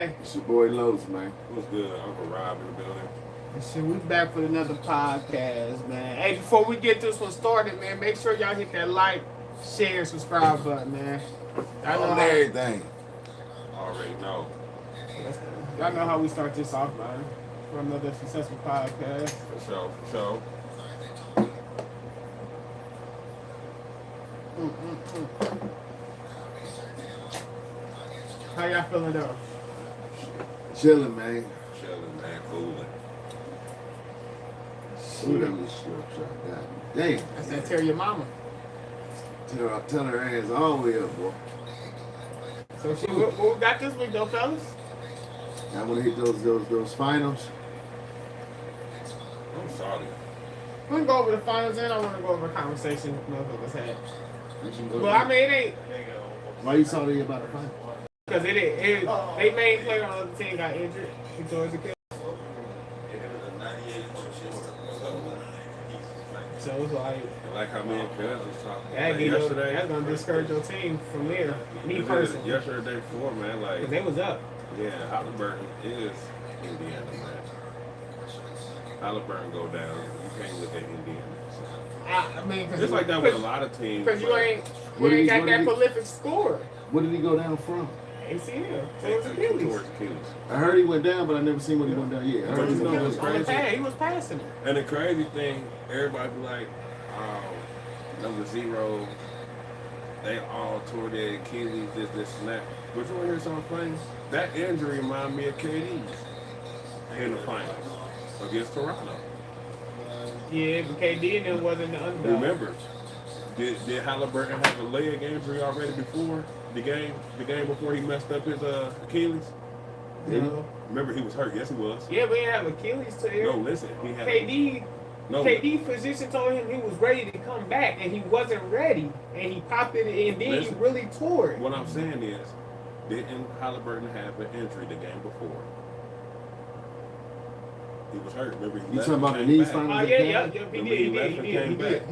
It's your boy Los, man. What's good? Uncle Rob in the building. Shit, we back with another podcast, man. Hey, before we get this one started, man, make sure y'all hit that like, share, subscribe button, man. Y'all know everything. Already know. Y'all know how we start this off, man. For another successful podcast. For sure. How y'all feeling though? Chilling, man. Chilling, man. Cooling. Ooh, that was short shot. God damn. That's that tell your mama. Tell her ass all the way up, boy. So what we got this week though, fellas? I want to hit those finals. I'm sorry. We can go over the finals and I want to go over a conversation motherfuckers had. Well, I mean, it ain't. Why you salty about the final? Because they main player on the other team got injured. He tore his Achilles. So it's like how me and Cuz was talking yesterday. That's gonna discourage your team from there. Me personally. Yesterday, the day before, man, like. Because they was up. Yeah, Halliburton is Indiana, man. Halliburton go down. You can't look at Indiana. I mean, it's like that with a lot of teams. Because you ain't got that prolific score. Where did he go down from? ACL. Towards Achilles. I heard he went down, but I never seen what he went down. Yeah, I heard you know what's crazy? He was passing it. And the crazy thing, everybody be like, number 0, they all tore their Achilles, this, and that. But you want to hear something funny? That injury reminded me of KD's in the finals against Toronto. Yeah, but KD and them wasn't the underdog. Remember, did Halliburton have a leg injury already before the game before he messed up his Achilles? No. Remember, he was hurt. Yes, he was. Yeah, but he didn't have Achilles tear. No, listen. He had KD physician told him he was ready to come back, and he wasn't ready. And he popped it, and then he really tore it. What I'm saying is, didn't Halliburton have an injury the game before? He was hurt. Remember, he talking about the knees finally? Yeah, he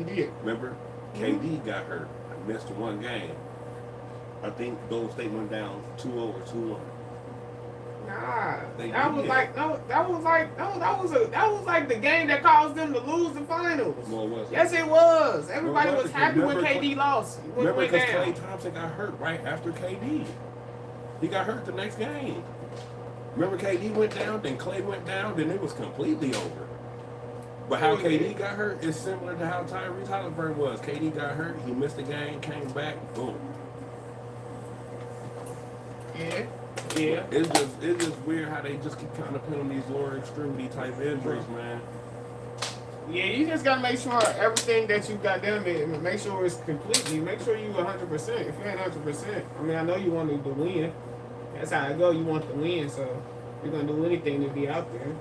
did. Remember, KD got hurt. Missed one game. I think Golden State went down 2-0 or 2-1. Nah, that was like the game that caused them to lose the finals. No, it wasn't. Yes, it was. Everybody was happy when KD lost. Remember, because Klay Thompson got hurt right after KD. He got hurt the next game. Remember, KD went down, then Klay went down, then it was completely over. But how KD got hurt is similar to how Tyrese Halliburton was. KD got hurt, he missed the game, came back, boom. Yeah. It's just weird how they just keep kind of putting on these lower extremity type injuries, man. Yeah, you just gotta make sure everything that you got done, make sure it's completely. Make sure you 100%. If you ain't 100%, I mean, I know you wanted to win. That's how it go. You want to win, so you're gonna do anything to be out there.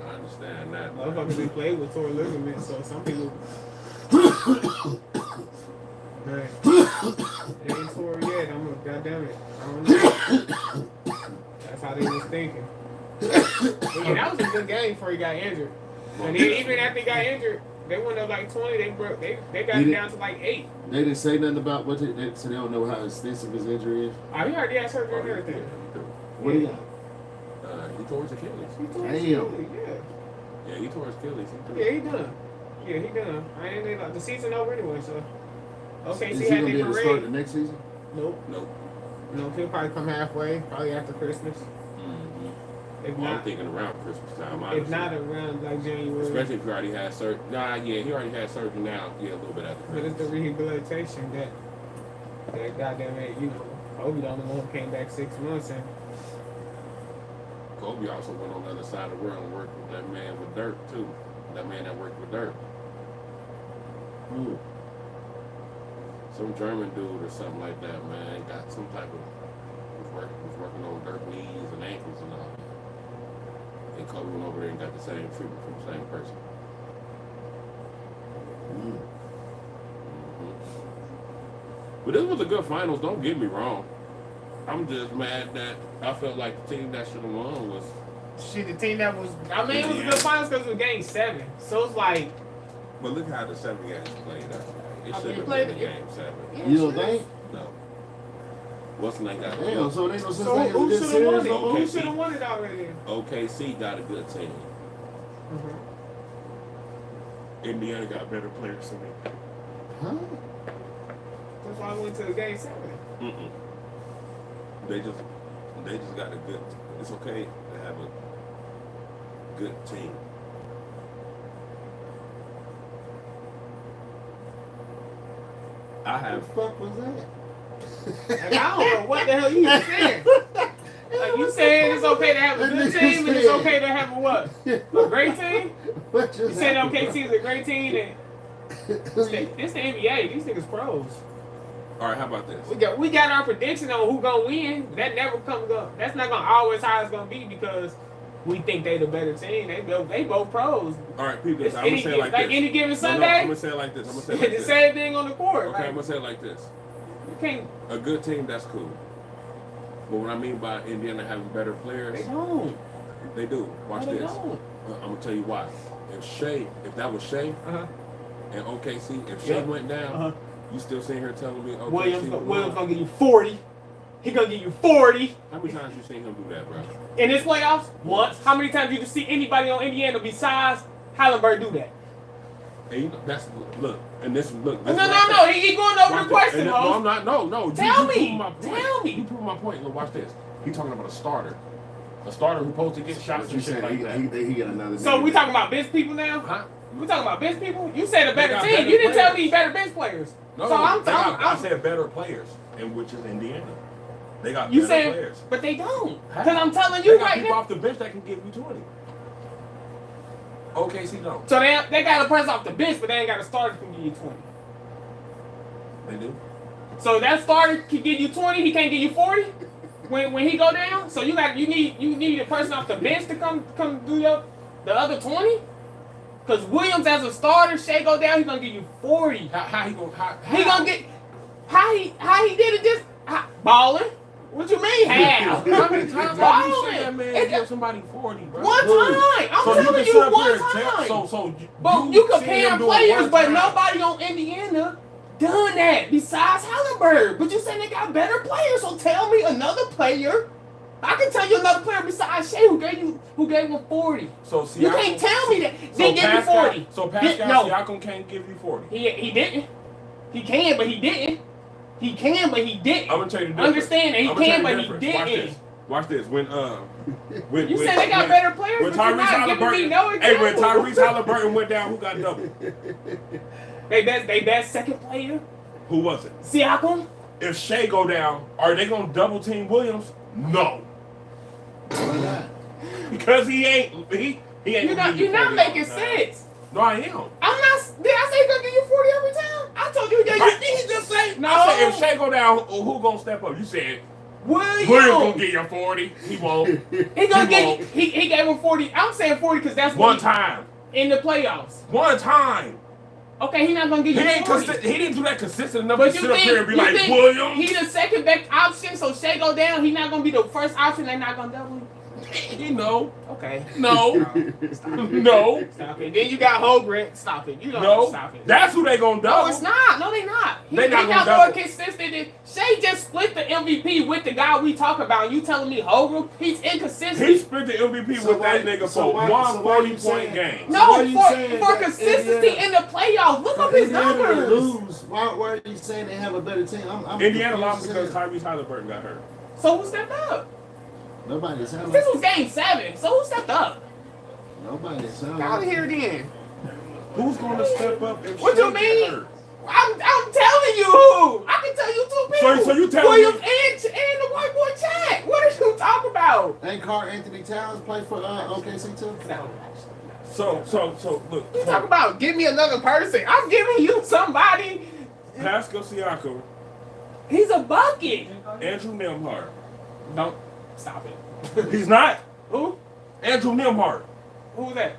I understand that. Motherfuckers be played with torn ligaments, so some people. Right. It ain't tore yet. Goddamn it. I don't know. That's how they was thinking. But yeah, that was a good game before he got injured. And then even after he got injured, they went up like 20. They got it down to like 8. They didn't say nothing about what so they don't know how extensive his injury is. Oh, he already had surgery and everything. What do you got? He tore his Achilles. He tore his Achilles, Yeah, he tore his Achilles. Yeah, he done. Yeah, he done. I ain't like the season over anyway, so. Okay, is see he how gonna they be able to start the next season? Nope. No, he'll probably come halfway, probably after Christmas. Mm-hmm. If not, I'm thinking around Christmas time. Honestly. If not around like January. Especially if he already had surgery. He already had surgery now. Yeah, a little bit after Christmas. But it's the rehabilitation that goddamn it, Kobe the only one who came back 6 months and. Kobe also went on the other side of the world and worked with that man with Dirk too. That man that worked with Dirk. Some German dude or something like that, man, got some type of was working on Dirk knees and ankles and all. And Kobe went over there and got the same treatment from the same person. But this was a good finals, don't get me wrong. I'm just mad that I felt like the team that should have won was. Shit, the team that was. I mean, it was a good finals because it was game 7. So it's like. But look how the 7 games played out. It should have played been game 7. Yeah, you don't think? No. What's the name got? Damn, so they know since So they who get should have serious. won it? no Who Okay. should have won it already? OKC got a good team. Mm-hmm. Indiana got better players than me. Huh? That's why I went to the game 7. Mm-mm. They just got a good. It's okay to have a good team. I What have. the fuck was that? And I don't know what the hell you saying. Like you saying it's okay to have a good team and it's okay to have a what? A great team? What just You saying happened? OKC is a great team and it's the NBA. These niggas pros. All right, how about this? We got our prediction on who gonna win. That never comes up. That's not gonna always how it's gonna be because we think they the better team. They both pros. All right, people. It's I'm gonna say it like this. any given No, Sunday. I'm gonna say it like this. I'm gonna say it like the this. same thing on the court. Okay, Like, I'm gonna say it like this. you can't. A good team, that's cool. But what I mean by Indiana having better players, They don't. they do. Watch No, they this. don't. I'm gonna tell you why. If that was Shea Uh-huh. and OKC, if Shea Yeah. went down, Uh-huh. you still sitting here telling me OKC Williams won. gonna give you 40. He gonna give you 40 How many times you seen him do that, bro? in this playoffs. Once. How many times did you see anybody on Indiana besides Hallenberg do that? And you know, that's look, and this look. No, This no, is what no. I'm saying. He going over Watch the this. question, And no, Mo. I'm not. No. Tell you me. proving my point. Tell me. You prove my point. Look, watch this. He talking about a starter. A starter who's supposed to get shots What you and shit saying? like that. He got another. So nigga we that- talking about bench people now? Huh? We talking about bench people? You said a They better got team. better You didn't tell players. me better bench players. No, So I'm they got, I talking. said better players, and which is Indiana. They got You better said, players. but they don't. How? Because I'm telling They you got right people now. off the bench that can give you 20. OKC don't. So they got a person off the bench, but they ain't got a starter who can give you 20. They do. So that starter can give you 20, he can't give you 40 when he go down. So you need a person off the bench to come do the other 20. Because Williams as a starter, Shea go down, he's gonna give you 40. How he gonna? He gonna get how he did it just balling. What you mean how? How many times have you Balling. seen that man It- give somebody 40, bro? One time. I'm So telling can you sit up one here and time. So But you seen comparing him do it players, one but time. nobody on Indiana done that besides Hallenberg. But you saying they got better players, so tell me another player. I can tell you another player besides Shea who gave him 40. So Siakam, You can't tell me that. So They give you 40. So Pascal No. Siakam can't give you 40. He didn't. He can, but he didn't. He can, but he didn't. I'm gonna tell you the difference. Understand that he I'ma tell can, you but the he difference. didn't. Watch this. When You said they got better players, When but you're not giving me no Hey, when example. Tyrese Halliburton went down, who got double? They best second player, Who was it? Siakam. If Shea go down, are they gonna double team Williams? No, Why not? because he ain't. He ain't. You're not making sense. No, I am. I'm not. Did I say he's gonna give you 40 every time? I told you that. Right, did he just say? No. I said if Shea go down, who gonna step up? You said Williams gonna get you 40. He won't. He gonna He get. won't. He gave him 40. I'm saying 40 because that's One what time. in the playoffs. One time. Okay, he's not gonna give He you ain't 40. he didn't do that consistent enough But to you sit up here and think, be you like think Williams. he the second best option, so Shea go down, he not gonna be the first option, they not gonna double him? You know. Okay. No. No. Stop it. Then you got Holgren. Stop it. You don't No. stop it. That's who they gonna double. No, it's not. No, they not. They not he gonna got more double. consistent than Shea just split the MVP with the guy we talk about. You telling me Holgren? He's inconsistent. He split the MVP So with why- that nigga so for why- one so why you 40-point saying- game. no, why you saying for that consistency Indiana- in the playoffs. Look up If his Indiana numbers. lose, why are you saying they have a better team? I'm Indiana lost confused because as hell. Tyrese Halliburton got hurt. So who stepped up? Nobody sounds This like was game 7. So who stepped up? nobody sounds Out of like here then. Who's gonna step up if What Shea you get mean? hurt? I'm telling you who. I can tell you 2 people. So you telling Williams me- and the white boy Chad. What did you talk about? Ain't Carl Anthony Towns play for OKC too? So look. You talk about give me another person. I'm giving you somebody. Pascal Siakam, He's a bucket. Andrew Nembhard. Don't stop it. He's not. Who? Andrew Nembhard, Who's that?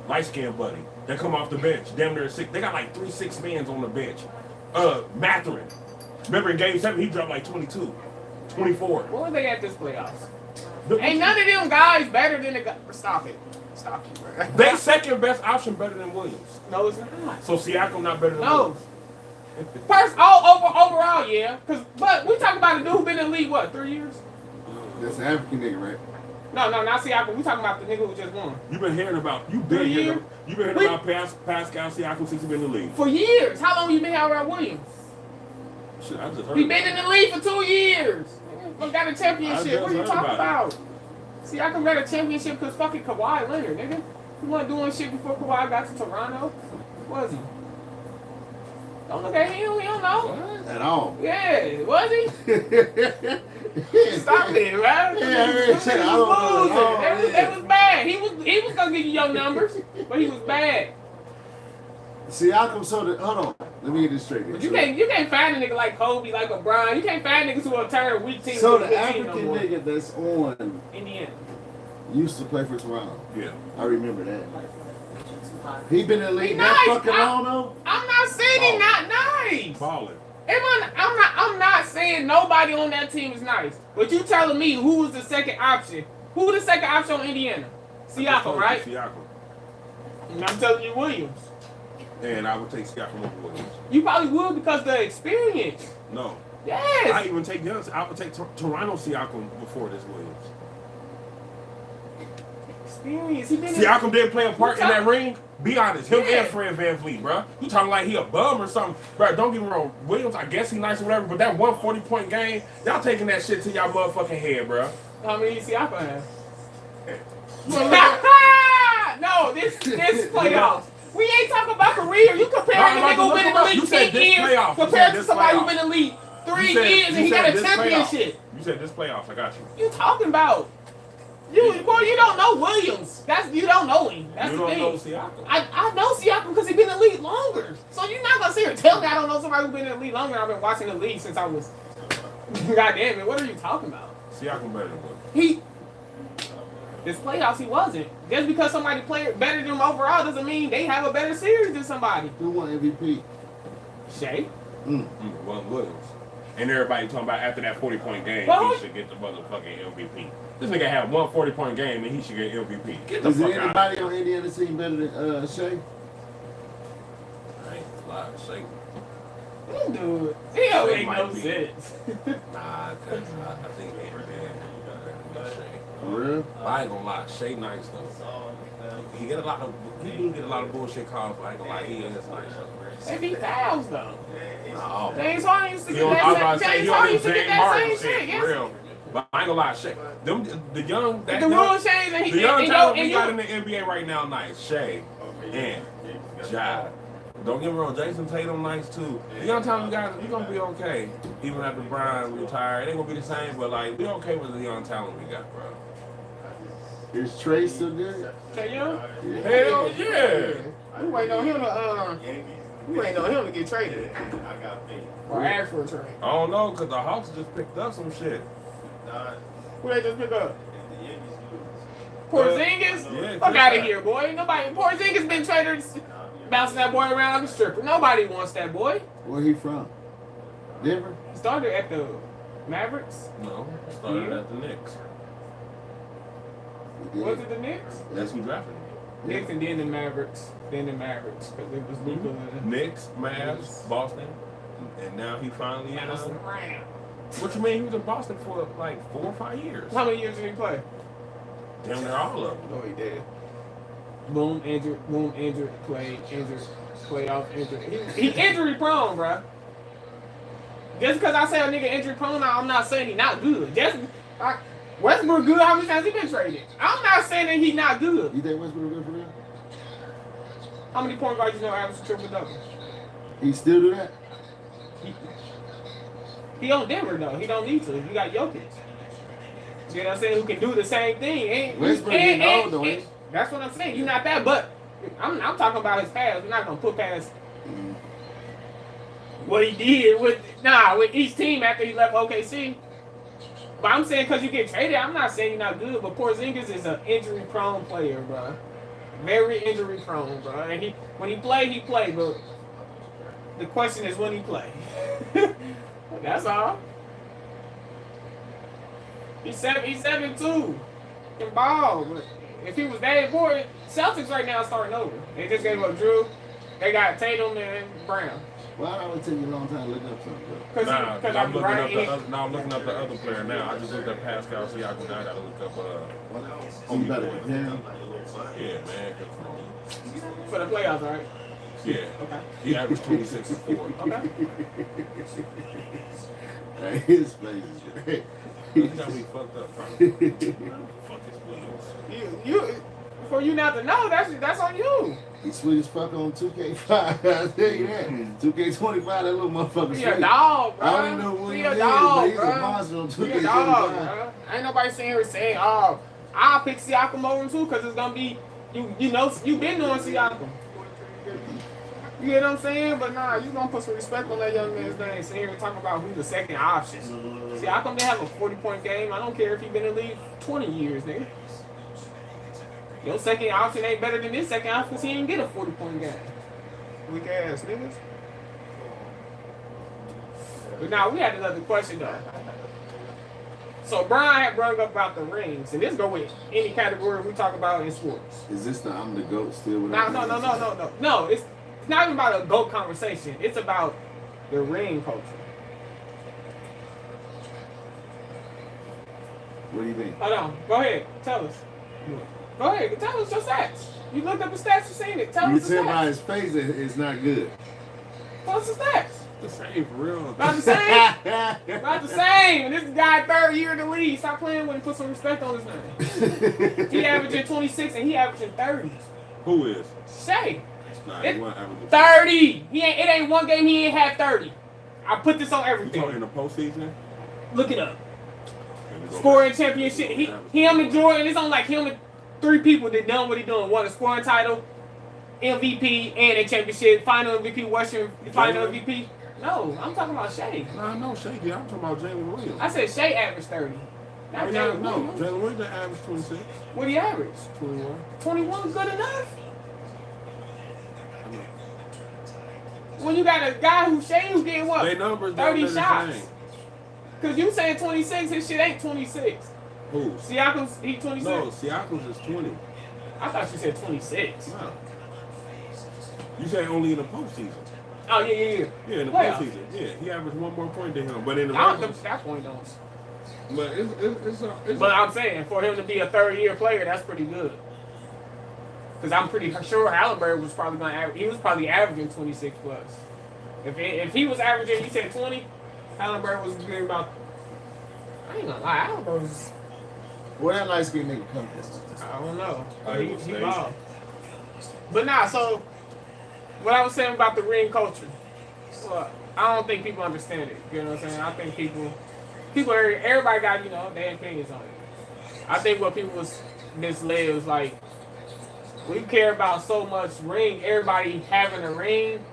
light skinned buddy. They come off the bench. Damn near 6. They got like 3 6-mans on the bench. Mathurin. Remember in game 7 he dropped like 22, 24. What were they at this playoffs? Ain't none of them guys better than the guy. Stop it. Stop it, bro. They second best option better than Williams. No, it's not. So Siakam not better than No. Williams. Overall, yeah. But we talking about a dude who been in the league, what, 3 years? That's an African nigga, right? No, not Siakam. We talking about the nigga who just won. You've been hearing about Pascal Siakam since he's been in the league. For years. How long you been here around Williams? Shit, I just heard. He been in the league for 2 years. He got a championship. What are you talking about? Siakam got a championship because fucking Kawhi Leonard, nigga. He wasn't doing shit before Kawhi got to Toronto. Was he? Don't look at him. He don't know. What? At all. Yeah, was he? Stop it, right? Yeah, shit, I don't know. That was bad. He was gonna give you your numbers, but he was bad. Siakam, hold on. Let me get this straight. But you can't find a nigga like Kobe, like LeBron. You can't find niggas who will turn a weak team. So to a the good team African no more. nigga that's on Indiana. used to play for Toronto. Yeah. I remember that. He been in the league nice. that fucking long though? I'm not saying he's not nice. Balling. I'm not saying nobody on that team is nice. But you telling me who was the second option? Who was the second option on Indiana? Siakam, right? Siakam. And I'm telling you Williams. And I would take Siakam over Williams. You probably would because the experience. No. Yes. I even take the other. I would take Toronto Siakam before this Williams. Experience. Siakam didn't play a part in that ring. Be honest, him and Fred VanVleet, bro. You talking like he a bum or something, bro? Don't get me wrong. Williams, I guess he nice or whatever, but that 140-point game, y'all taking that shit to y'all motherfucking head, bro. How many Siakam have? No, this playoffs. We ain't talking about career. You comparing the nigga who been in the league 10 years compared to somebody who been in the league 3 years and he got a championship. You said this playoffs. I got you. You talking about? You don't know Williams. You don't know him. That's you the thing. don't know Siakam. I know Siakam because he been in the league longer. So you're not gonna sit here and tell me I don't know somebody who been in the league longer. I've been watching the league since I was. God damn it! What are you talking about? Siakam better than Williams. This playoffs he wasn't. Just because somebody played better than him overall doesn't mean they have a better series than somebody. Who won MVP? Shea. Well, Williams. And everybody talking about after that 40-point game, he should get the motherfucking MVP. This nigga had one 40-point game and he should get MVP. Get the Is fuck there out. anybody on Indiana team better than Shea? I ain't lying, Shea. Dude, he don't make no be. sense. Nah, cause I think everything Shea. For real? I ain't gonna lie, Shea nice though. He do get a lot of bullshit calls, but I ain't gonna lie, he is nice. They be fouls though. No. James Harden used to He get on, I was about that to say, same. he James on Harden this used to get James that Harden same shit, shit. for Yes. real. But I ain't gonna lie, Shea. The young Shea and the young talent we got in you. the NBA right now, nice. Shea and Ja. Don't get me wrong, Jason Tatum nice too. The young talent we got, we gonna be okay. Even after Brian retired, it ain't gonna be the same, but like we okay with the young talent we got, bro. Is Trey still good? Trey Young? Hell yeah. We waiting on him to get traded. Or ask for a trade. I don't know, cause the Hawks just picked up some shit. Who they just pick up? Porzingis? Yeah, Fuck out of here, boy. Porzingis been traded, bouncing that boy around like a stripper. Nobody wants that boy. Where he from? Denver? He started at the Mavericks. No, started at the Knicks. Yeah. Was it the Knicks? That's who drafted him. Knicks and then the Mavericks. Because it was Luka. Knicks, Mavs, Boston, and now he finally in. Madison. What you mean? He was in Boston for like 4 or 5 years. How many years did he play? Damn near all of them. No, he did. Boom, injured, play off, injured. He injury prone, bro. Just because I say a nigga injury prone, I'm not saying he not good. Westbrook good. How many times he been traded? I'm not saying that he not good. You think Westbrook good for them? How many point guards you know average a triple double? He still do that? He on Denver though. He don't need to. You got Jokic. You know what I'm saying? Who can do the same thing? Westbrook getting old though, ain't he? That's what I'm saying. You're not that, but I'm talking about his past. We're not gonna put past what he did with each team after he left OKC. But I'm saying because you get traded, I'm not saying you're not good. But Porzingis is an injury-prone player, bro. Very injury-prone, bro. And when he played, But the question is when he play. That's all. He's 7'2". He can ball, but if he was that important, Celtics right now are starting over. They just gave up Drew. They got Tatum and Brown. Why do it take you a long time to look up something, bro? Because I'm looking up the other player now. I just looked up Pascal Siakam. Now I gotta look up So you better compare him? Yeah, man. For the playoffs, right? Yeah. Okay. He averaged 26 and 4. Okay. His place is great. Look how we fucked up. Fuck his Williams. For you not to know, that's on you. He's sweet as fuck on 2K5. I'll tell you that. 2K25, that little motherfucker. He a dog, bro. I don't even know what he a is, dog, but he's bro. a monster on 2K25. He a dog, bro. Ain't nobody sitting here saying, oh, I'll pick Siakam over him too, because it's gonna be you know you been doing Siakam. You get what I'm saying? But nah, you gonna put some respect on that young man's name. Sit here and talk about who's the second option. Siakam didn't have a 40-point game. I don't care if he been in the league 20 years, nigga. Your second option ain't better than this second option because he ain't get a 40-point game. Weak ass niggas. But now we had another question though. So Brian had brought up about the rings, and this go with any category we talk about in sports. Is this the I'm the GOAT still? No. It's not even about a GOAT conversation. It's about the ring culture. What do you mean? Hold on. Go ahead. Tell us. Go ahead. Tell us your stats. You looked up the stats. You seen it. Tell You us the tell by stats. his face it's not good. Tell us the stats. The same for real. About the same. About the same. And this guy third year in the league. Stop playing with him. Put some respect on his name. He averaging 26 and he averaging 30. Who is? Shay. Nah, he wasn't averaging 30. It ain't one game he ain't had 30. I put this on You everything. talking in the postseason? Look it up. Scoring championship. Him and Jordan. It's on like him and 3 people that done what he doing. Won a scoring title, MVP, and a championship. Final MVP, Western Final MVP. No, I'm talking about Shea. Nah, I know Shea. Yeah, I'm talking about Jalen Williams. I said Shea averaged 30. Not Jalen No, Williams. Jalen Williams averaged 26. What he average? 21. 21 good enough? When you got a guy who's getting what? They numbers 30 the shots. same. Because you saying 26, his shit ain't 26. Who? Siakam's, he 26? No, Siakam's is 20. I thought you said 26. No. You say only in the postseason. Oh, yeah. Yeah, in the Playoffs. postseason. Yeah, he averaged 1 more point than him. But in the I don't regular, think that point don't. but it's But I'm saying, for him to be a third-year player, that's pretty good. Because I'm pretty sure Halliburton was probably going to average. He was probably averaging 26 plus. If he was averaging, you said 20, Halliburton was getting about. I ain't gonna lie, Halliburton was. Where that light skinned nigga come from? I don't know. Iowa He State. balled. But nah, so what I was saying about the ring culture. Well, I don't think people understand it. You know what I'm saying? I think people, everybody got their opinions on it. I think what people was misled was like, we care about so much ring. Everybody having a ring,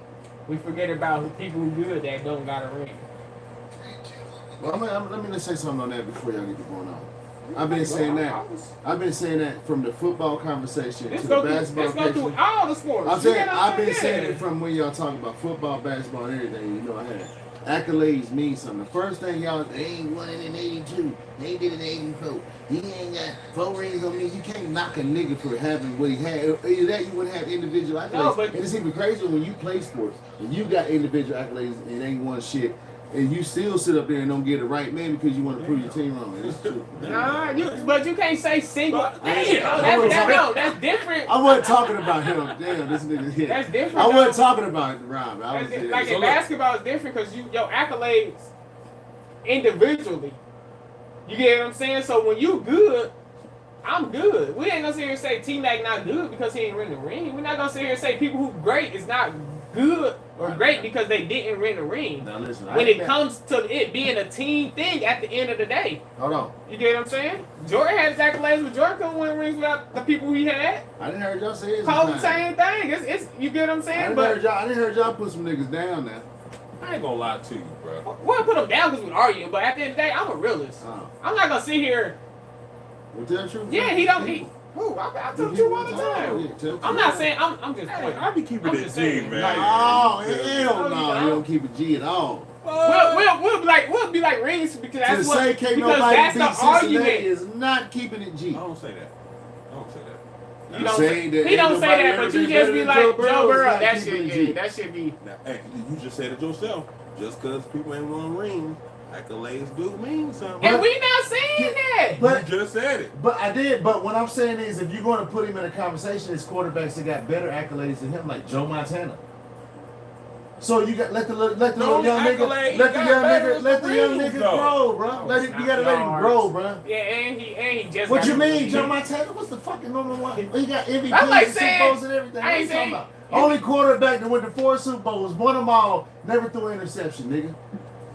we forget about who people who good that don't got a ring. Well, let me say something on that before y'all get to going on. I've been saying that from the football conversation to the basketball Let's go through conversation. all the sports. I'm You saying get what I've been saying? saying it from when y'all talking about football, basketball, and everything. I had accolades mean something. The first thing y'all, they ain't won it in '82. They did it in '84. He ain't got 4 rings on me. You can't knock a nigga for having what he had. Either that, you wouldn't have individual accolades. No, but and it's even crazier when you play sports and you got individual accolades and ain't won shit. And you still sit up there and don't get it right, man, because you want to prove your team wrong. And it's true. Nah, but you can't say single. Damn, That's different. I wasn't talking about him. Damn, this nigga here. That's different. I wasn't though. talking about Rob. I was Like in basketball, it's different because your accolades individually. You get what I'm saying? So when you good, I'm good. We ain't gonna sit here and say T-Mac not good because he ain't win the ring. We're not gonna sit here and say people who great is not good or great because they didn't win the ring. Now listen, When it comes to it being a team thing at the end of the day. Hold on. You get what I'm saying? Jordan had his accolades, but Jordan couldn't win rings without the people he had. I didn't hear y'all say it. Kobe, same thing. It's you get what I'm I saying? didn't hear y'all put some niggas down now. I ain't gonna lie to you, bro. We'll put them down because we're arguing, but at the end of the day, I'm a realist. I'm not gonna sit here. Well, tell the truth. Yeah, he don't. I tell the truth all the time. I'm not saying. I'm just Hey, pointing. I be keeping I'm it just G, saying. man. Oh, hell No, no. you You don't keep it G at all. We'll be like rings because that's To what say can't because nobody that's beat the Cincinnati argument. is not keeping it G. I don't say that. I don't say that. You don't saying that he don't ain't say nobody that, ever but you been just better be than like, Joe Joe Burrow, Burrow, it's that not shit, keeping yeah, that shit be. Now, hey, you just said it yourself. Just because people ain't gonna ring, accolades do mean something. And we not saying that. But- you just said it. But I did. But what I'm saying is, if you're going to put him in a conversation, it's quarterbacks that got better accolades than him, like Joe Montana. So you got let the little young nigga, let the young nigga grow, bro. You gotta let him grow, bro. Yeah, and he just. What got you mean, the- Joe Montana? What's the fucking number one? He got MVPs I'm like and Super saying- Bowls and everything. I What ain't you talking saying- about? Only quarterback that went to 4 Super Bowls, won them all, never threw an interception, nigga.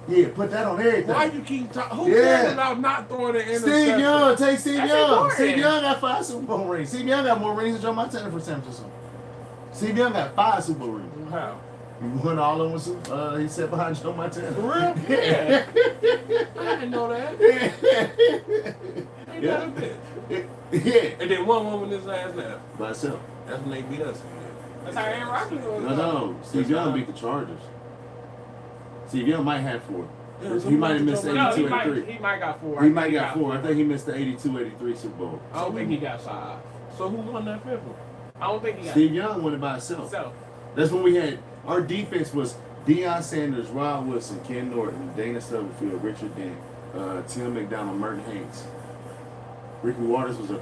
Yeah, put that on everything. Why you keep talking? Who Yeah. cares about not throwing an interception? Steve Young, take Steve That's Young. important. Steve Young got 5 Super Bowl rings. Steve Young got more rings than Joe Montana for San Francisco. Steve Young got 5 Super Bowl rings. How? He won all of them. He sat behind Joe Montana. For real? Yeah. I didn't know that. Ain't that a bitch? Yeah. And then one woman his last name. By himself. That's when they beat us. That's how Aaron Rodgers was. No. Steve Young beat the Chargers. Steve Young might have 4. Yeah, He might have missed No, 82, he might 83. he might got 4. He might got 4. I think he missed the 82, 83 Super Bowl. I don't think he got 5. So who won that fifth one? I don't think he got Steve Young won it by himself. So That's when we had our defense was Deion Sanders, Rod Wilson, Ken Norton, Dana Stubblefield, Richard Dent, Tim McDonald, Merton Hanks. Ricky Waters was a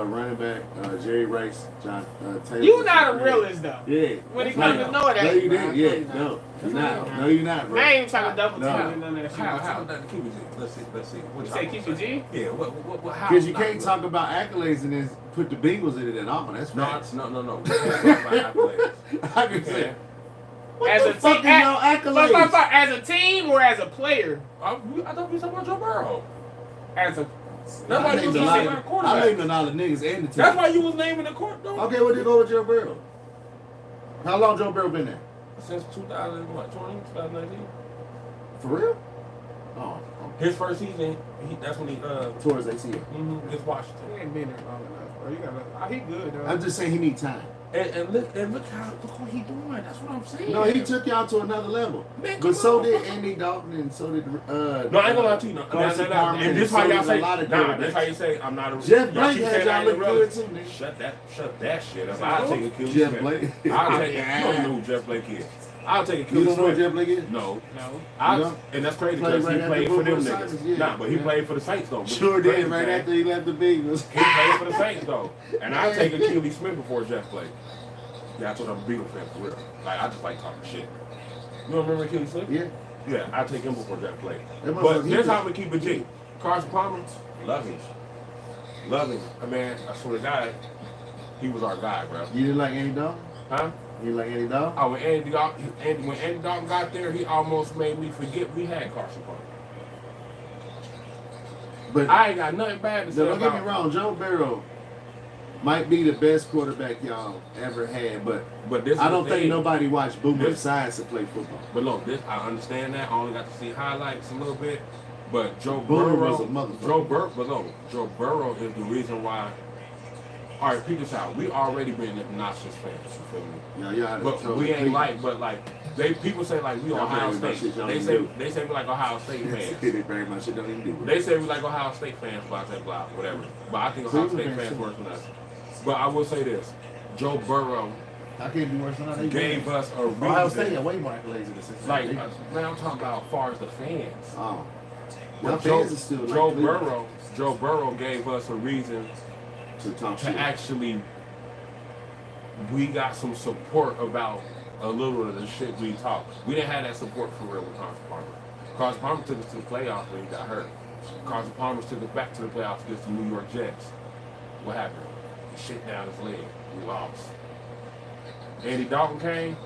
running back. Jerry Rice, John Taylor. you not a realist though. Yeah. When it Like, comes to know that. No, you didn't. Yeah. No, you're not. No, you're not, bro. Man, ain't trying to double No. team and none of that shit. How? Keep it G. Let's see. What You say y'all keep gonna it G? Yeah. What? How? Because you can't talk about accolades and then put the Bengals in it at all. That's No. facts. We can't talk about accolades. I can say. Yeah. What As the a fuck team- is y'all accolades? As a team or as a player? I thought we were talking about Joe Burrow. As a That's why you was talking about I quarterback. named all the niggas and the team. That's why you was naming the court though. Okay, what did you go with Joe Burrow? How long Joe Burrow been there? Since 2019. For real? Oh, His first season, that's when he towards ACL. against Washington. he ain't been there long enough, bro. You gotta. He good though. I'm just saying he need time. And look what he doing. That's what I'm saying. No, he took y'all to another level. Man, But come so on. did Andy Dalton and so did No, I ain't gonna lie to you. No, Carson Palmer and this so how y'all did say. a lot of Nah, quarterbacks. that's how you say I'm not a. Jeff y'all Blake keep had saying I y'all ain't look a good realist. too, nigga. Shut that shit up. I'll take a Achilles Jeff Smith. Blake. I'll take. You don't know who Jeff Blake is. I'll take You Achilles don't know who Smith. Jeff Blake is? No. No. You don't? And that's crazy Played because right he after played for them Boomer niggas. Esiason, yeah. Nah, but he Yeah. played for the Saints though. which Sure is did, crazy, right man. after he left the Bengals. He played for the Saints though. And I'll take Achilles Smith before Jeff Blake. Yeah, I told him I'm a Beagle fan for real. Like I just like talking shit. You don't remember Achilles Smith? Yeah. Yeah, I take him before Jeff Blake. That But motherfucker, he here's just- how we keep it G. Carson Palmer, love him. Love him. I mean, I swear to God, he was our guy, bro. You didn't like Andy Dalton? Huh? You didn't like Andy Dalton? Oh, when Andy Dalton got there, he almost made me forget we had Carson Palmer. But I ain't got nothing bad to say don't get me about. wrong, Joe Burrow might be the best quarterback y'all ever had, but But this I is don't the think thing. nobody watched Boomer This- Esiason play football. But look, this I understand that. I only got to see highlights a little bit. But Joe Boomer Burrow, was a motherfucker. Joe Burrow is the reason why. All right, peep this out. We already been obnoxious fans. You feel me? Yeah, But we ain't people say like we Y'all Ohio bring my State. shit, y'all They don't say do. they say we like Ohio State fans. They very much shit don't even do it. They say we like Ohio State fans, blah blah blah, whatever. But I think Ohio Cleveland State fans fans too. worse than us. But I will say this: Joe Burrow How can it be worse than that? They gave win. us a Ohio State reason. got way more accolades than the Cincinnati Like Bengals. man, I'm talking about as far as the fans. Oh. But Now fans is still like Cleveland Joe Burrow gave us a reason to talk to shit. actually. We got some support about a little of the shit we talk. We didn't have that support for real with Carson Palmer. Carson Palmer took us to the playoffs when he got hurt. Carson Palmer took us back to the playoffs against the New York Jets. What happened? He shit down his leg. We lost. Andy Dalton came,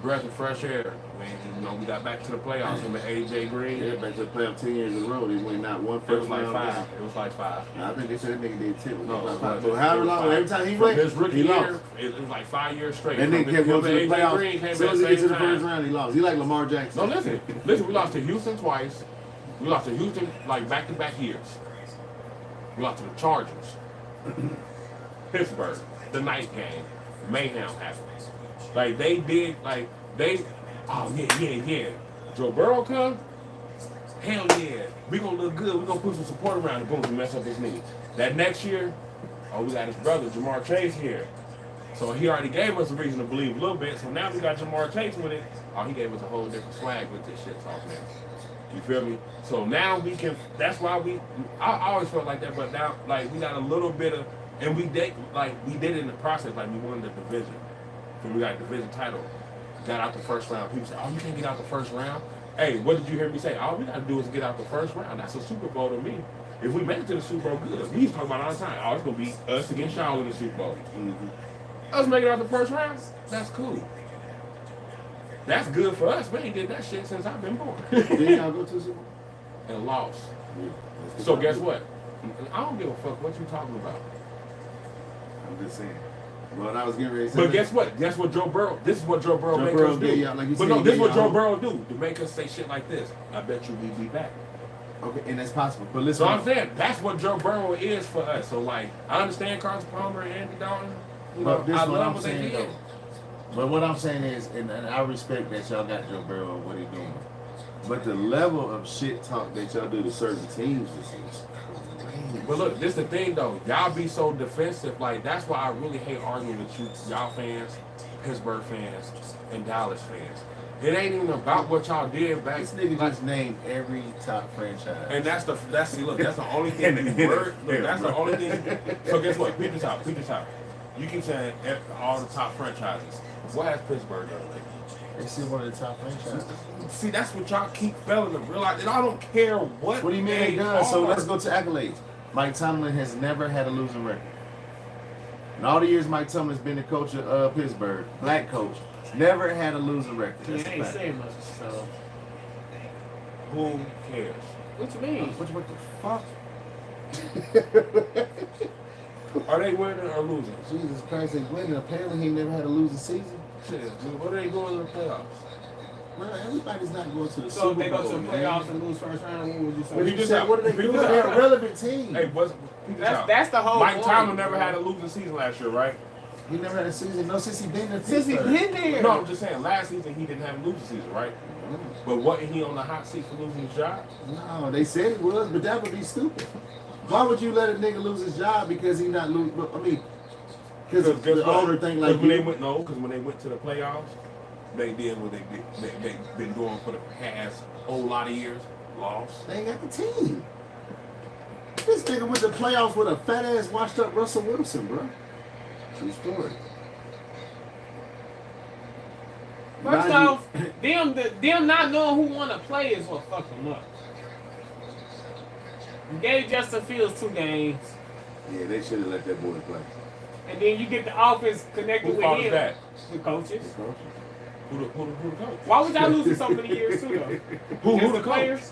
breath of fresh air. Man, you know, we got back to the playoffs with AJ Green. Yeah, back to the playoff 10 years in a row. They win not one It was first like round. 5. game. It was like 5. I think they said that nigga did 10. No, But it however was long, 5. every time he From went, his rookie he year, lost. it was like 5 years straight. And then From kept going to the AJ playoffs. Green came As soon back as he the get to same the first time. round, he lost. He like Lamar Jackson. No, listen. We lost to Houston twice. We lost to Houston like back-to-back years. We lost to the Chargers, Pittsburgh, the night game, mayhem happened. Like they did, like they. Oh yeah. Joe Burrow come. Hell yeah, we gonna look good. We gonna put some support around the boom to mess up his knee. That next year, Oh, we got his brother, Jamar Chase, here. So he already gave us a reason to believe a little bit. So now we got Jamar Chase with it. Oh, he gave us a whole different swag with this shit talk now. You feel me? So now we can, that's why I always felt like that, but now, like, we got a little bit of, and we did it in the process, like, we won the division. When we got a division title, got out the first round. People say, oh, you can't get out the first round? Hey, what did you hear me say? All we got to do is get out the first round. That's a Super Bowl to me. If we make it to the Super Bowl, good. We used to talk about it all the time. Oh, it's going to be us against y'all in the Super Bowl. Mm-hmm. Us making it out the first round, that's cool. That's good for us. We ain't did that shit since I've been born. Did y'all go to the Super Bowl? And lost. Yeah, so guess what? I don't give a fuck what you talking about. I'm just saying. Well, I was getting ready to say. But guess what? Guess what Joe Burrow? This is what Joe Burrow make us do. Like but no, this is what Joe Burrow do to make us say shit like this. I bet you we be back. Okay, and that's possible. But listen. So I'm saying that's what Joe Burrow is for us. So like, I understand Carson Palmer and Andy Dalton. You know, this I what love I'm what saying they did. though. But what I'm saying is, and I respect that y'all got Joe Burrow and what he doing. But the level of shit talk that y'all do to certain teams is crazy. But look, this the thing though. Y'all be so defensive. Like, that's why I really hate arguing with you, y'all fans, Pittsburgh fans, and Dallas fans. It ain't even about what y'all did back. This nigga just named every top franchise. And that's the only thing you word. Look, that's the only thing. So guess what? Peep this out. You keep saying all the top franchises. What has Pittsburgh done lately? They still one of the top franchises. See, that's what y'all keep failing to realize. And I don't care what. What do you mean they done? So let's go to accolades. Mike Tomlin has never had a losing record. In all the years Mike Tomlin's been the coach of Pittsburgh, black coach, never had a losing record. He ain't saying much, so. Who cares? What you mean? What the fuck? Are they winning or losing? Jesus Christ, they winning. Apparently he never had a losing season. Shit, what are they going to the playoffs? Well, everybody's not going to the So Super if they go Bowl, to the playoffs and lose first round, what would you say? What you said, what are they doing? They're a relevant team. Hey, that's the whole Mike point. Tomlin never had a losing season last year, right? He never had a season. No, since he been there. Since he been there. No, I'm just saying, last season he didn't have a losing season, right? But wasn't he on the hot seat for losing his job? No, they said he was, but that would be stupid. Why would you let a nigga lose his job because he not lose? I mean, because the owner thing like when they went when they went to the playoffs, they did what they did. They've been doing for the past whole lot of years. Lost. They ain't got the team. This nigga went to playoffs with a fat ass washed up Russell Wilson, bro. True story. First off, them not knowing who want to play is what fucked them up. You gave Justin Fields 2 games. Yeah, they should have let that boy play. And then you get the offense connected with him. That? The coaches. Who the coach? Why was y'all losing so many years too though? Who the players?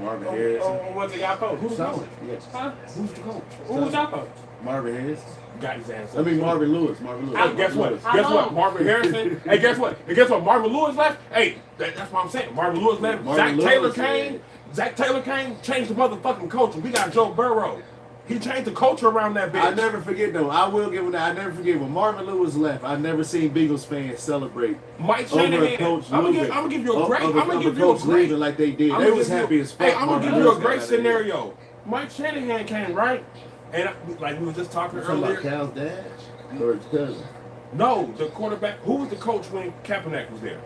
Marvin Harris. Or was it y'all coach? Who's the coach? Yes. Huh? Who's the coach? Who was y'all coach? Marvin Harris. Got his ass. I mean Marvin Lewis. Hey, guess what? Guess what? Marvin Harrison. Hey, guess what? And guess what? Marvin Lewis left. Hey, that's what I'm saying. Marvin Lewis left. Zach Taylor came, changed the motherfucking culture. We got Joe Burrow. He changed the culture around that bitch. I never forget though. I will give him that. I never forget when Marvin Lewis left. I never seen Bengals fans celebrate. Mike Shanahan. I'm gonna give you a great. I'm gonna give you a great. Like they did. They was happy as fuck. Hey, I'm gonna give you a great scenario. Mike Shanahan came right, and like we were just talking earlier. Cal's dad or his cousin? No, the quarterback. Who was the coach when Kaepernick was there?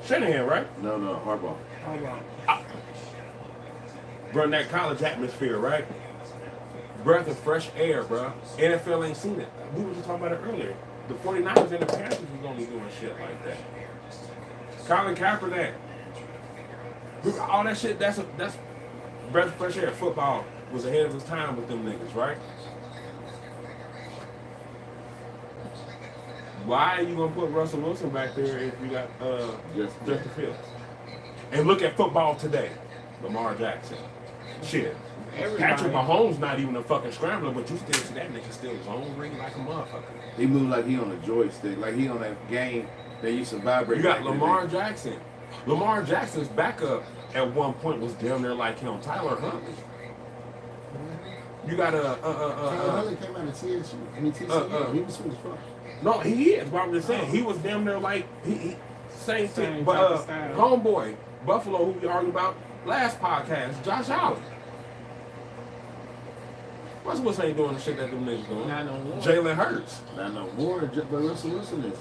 Shanahan, right? No, Harbaugh. Run that college atmosphere, right? Breath of fresh air, bro. NFL ain't seen it. We were just talking about it earlier. The 49ers and the Panthers was gonna be doing shit like that. Colin Kaepernick. All that shit, that's breath of fresh air. Football was ahead of its time with them niggas, right? Why are you gonna put Russell Wilson back there if you got Justin Fields? And look at football today. Lamar Jackson. Shit. Patrick Mahomes not even a fucking scrambler, but you still see that nigga still zone ring like a motherfucker. He moved like he on a joystick, like he on that game that used to vibrate. You got Lamar Jackson. Lamar Jackson's backup at one point was down there like him, Tyler Huntley. You got Tyler Huntley came out of TSU. I mean TCU. He was sweet as fuck. No, he is. But I'm just saying, he was damn near like he same thing. But homeboy, Buffalo, who we argued about last podcast, Josh Allen. Russell Wilson ain't doing the shit that them niggas doing. Not no more. Jalen Hurts. Not no more, but Russell Wilson is.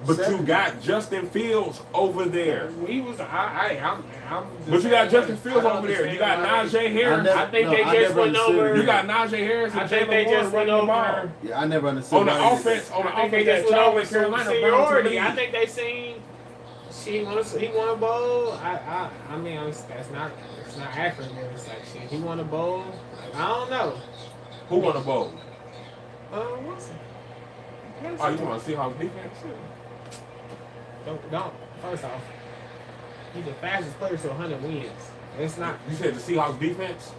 But Seven. you got Justin Fields over there. We was I'm just But you got saying, Justin Fields I don't over there. You understand got why Najee Harris. I think they just went over. You got Najee Harris and I think they Jalen just Warren went running the ball. over. Yeah, I never understood. On the why offense, on the I think they offense just that went y'all over in some Carolina bound to seniority. lead. I think they seen he won a bowl. I mean it's not accurate. But it's like shit. He won a bowl. Like, I don't know. Who won a bowl? Wilson. Oh, you want to see Seahawks defense? Don't. First off, he's the fastest player to 100 wins. It's not. You said the Seahawks defense?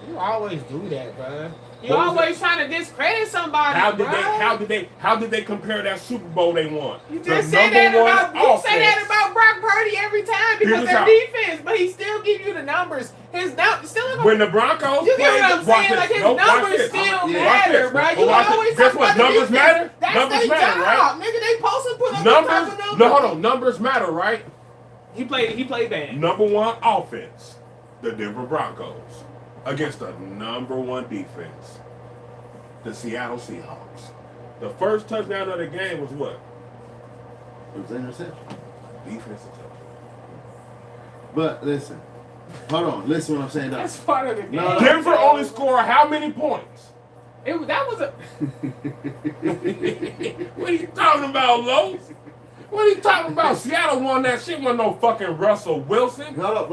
You always do that, bro. You What was always trying to discredit somebody, How did they compare that Super Bowl they won? You The just say that number one about you say that offense. about Brock Purdy every time because was their out. defense, but he still give you the numbers. His still When the Broncos you get played, what I'm watch saying? this. Like his Nope, watch numbers this. still Watch matter, this. bro. Well, You watch always this. Guess talk what? about the Numbers defense. matter? That's Numbers their matter, job, right? nigga. They supposed to put up that type of numbers. No, hold on. Numbers matter, right? He played bad. Number one offense, the Denver Broncos, against the number one defense, the Seattle Seahawks. The first touchdown of the game was what? It was interception. Defensive touchdown. But listen, hold on. Listen, what I'm saying. Though. That's part of the game. No. Denver only scored how many points? That was a. What are you talking about, Lowe's? What are you talking about? Seattle won that shit. Wasn't no fucking Russell Wilson. No.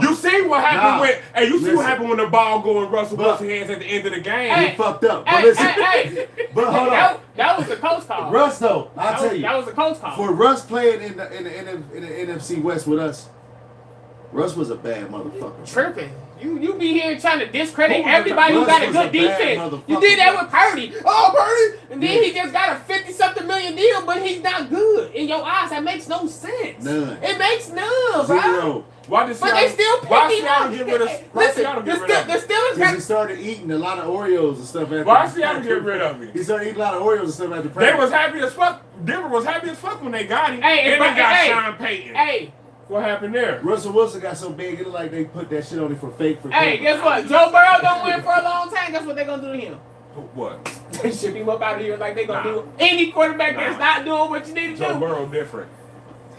You see what happened when? Hey, you see Listen. what happened when the ball go in Russell But- Wilson's hands at the end of the game? He fucked up. But listen. Hey. But hold on. That was the coach call. Russ, though, I'll tell you. That was the coach call. For Russ playing in the NFC West with us, Russ was a bad motherfucker. Tripping. You be here trying to discredit Who was everybody who Russ got a was good a bad defense. You motherfucker. did that with Purdy. Oh, Purdy! And then he just got a 50-something million deal, but he's not good. In your eyes, that makes no sense. None. It makes none, bro. Zero. Why did But they still why picking Seattle up. get rid of? Why Listen, Seattle the get rid of? Steelers Because he got. started eating a lot of Oreos and stuff after. Why Seattle get rid of me? He started eating a lot of Oreos and stuff after They practice. was happy as fuck. Denver was happy as fuck when they got him. Hey, and they got hey, Sean Payton. Hey, What happened there? Russell Wilson got so big, it looked like they put that shit on him for fake. hey, guess what? Joe Burrow don't win for a long time. Guess what they gonna do to him? What? They ship him up out of here like they gonna Nah. do any quarterback that's Nah. not doing what you need to Joe do. Burrow different.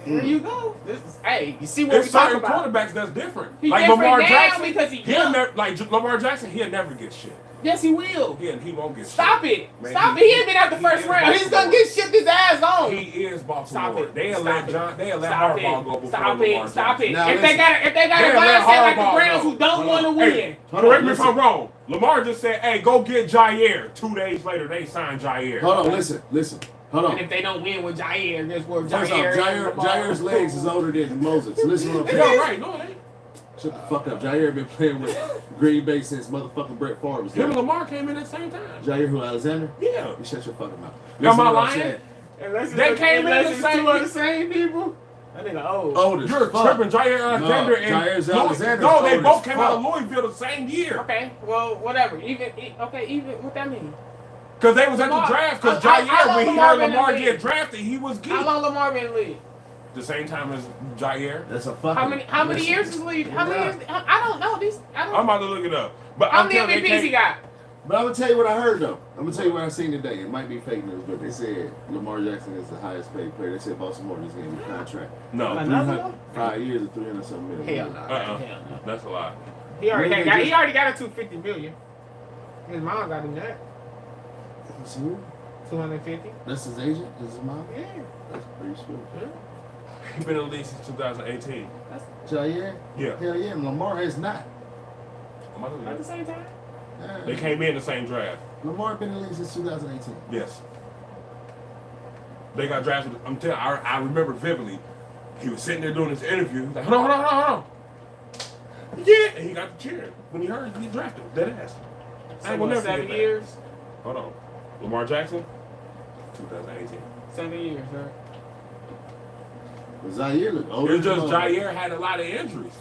There you go. Hey, you see what There's we talking certain about? quarterbacks that's different. He like different Lamar now Jackson, because he he'll young. never like Lamar Jackson. He'll never get shit. Yes, he will. He won't get Stop shit. it. Man, Stop he- it. He ain't been out the he first is round. He's Baltimore. gonna get shipped his ass on. He is Baltimore. Stop it. They'll Stop let it. John. They'll let Stop Harbaugh it. go before Stop Lamar it. Stop Jackson. it. Now, If they got a They'll let mindset like the Harbaugh Browns go. who don't want to Hey, win. Hold on, correct me if listen. I'm wrong. Lamar just said, "Hey, go get Jair." 2 days later, they signed Jair. Hold on, listen. Hold on. And if they don't win with Jair, guess what? First off, Jair's legs is older than Moses. Listen what I'm You're saying. right. No, it ain't. Shut the fuck up. Jair been playing with Green Bay since motherfucking Brett Favre was Him and there. Lamar came in at the same time. Jair who, Alexander? Yeah. You shut your fucking mouth. Am I Listen what I'm lying? saying. Unless They came in the same- two of the same people. That nigga old. Old as You're fuck. tripping. Jair Alexander and Jair's Louis- Alexander's No, they old both as came out of fuck. Louisville the same year. Okay, well, whatever. Even what that mean? Because they was at the Lamar- draft. Because how Jair, long when he Lamar heard been in Lamar the get league? drafted, he was How geeked. long Lamar been in the league? The same time as Jair. That's a fucking. How many years is league? How many years? I don't know these. I I'm don't. about to look it up. But How I'm many telling you, they MVPs he came- got? But I'm gonna tell you what I heard though. I'm gonna tell you what I seen today. It might be fake news, but they said Lamar Jackson is the highest paid player. They said Baltimore just gave him a contract. No. Another one? 5 years and 300 something million. Hell no. Uh-uh. Hell no. That's a lot. He already Maybe got. just- He already got a $250 million. His mom got him that. That's who? 250. That's his agent. Is his mom? Yeah. That's pretty sweet. He's been in the league since 2018. Jair? Yeah. Hell yeah. Lamar is not. I'm about to look At it the up. same time. They came in the same draft. Lamar been in the league since 2018. Yes. They got drafted. I'm telling you, I remember vividly. He was sitting there doing this interview. He was like, hold on. Yeah. And he got the chair when he heard he drafted. Dead ass. I ain't gonna never 7 forget that. years. Hold on. Lamar Jackson, 2018. 7 years, right? But Zaire look older. It's just than motherfucker. Jair had a lot of injuries.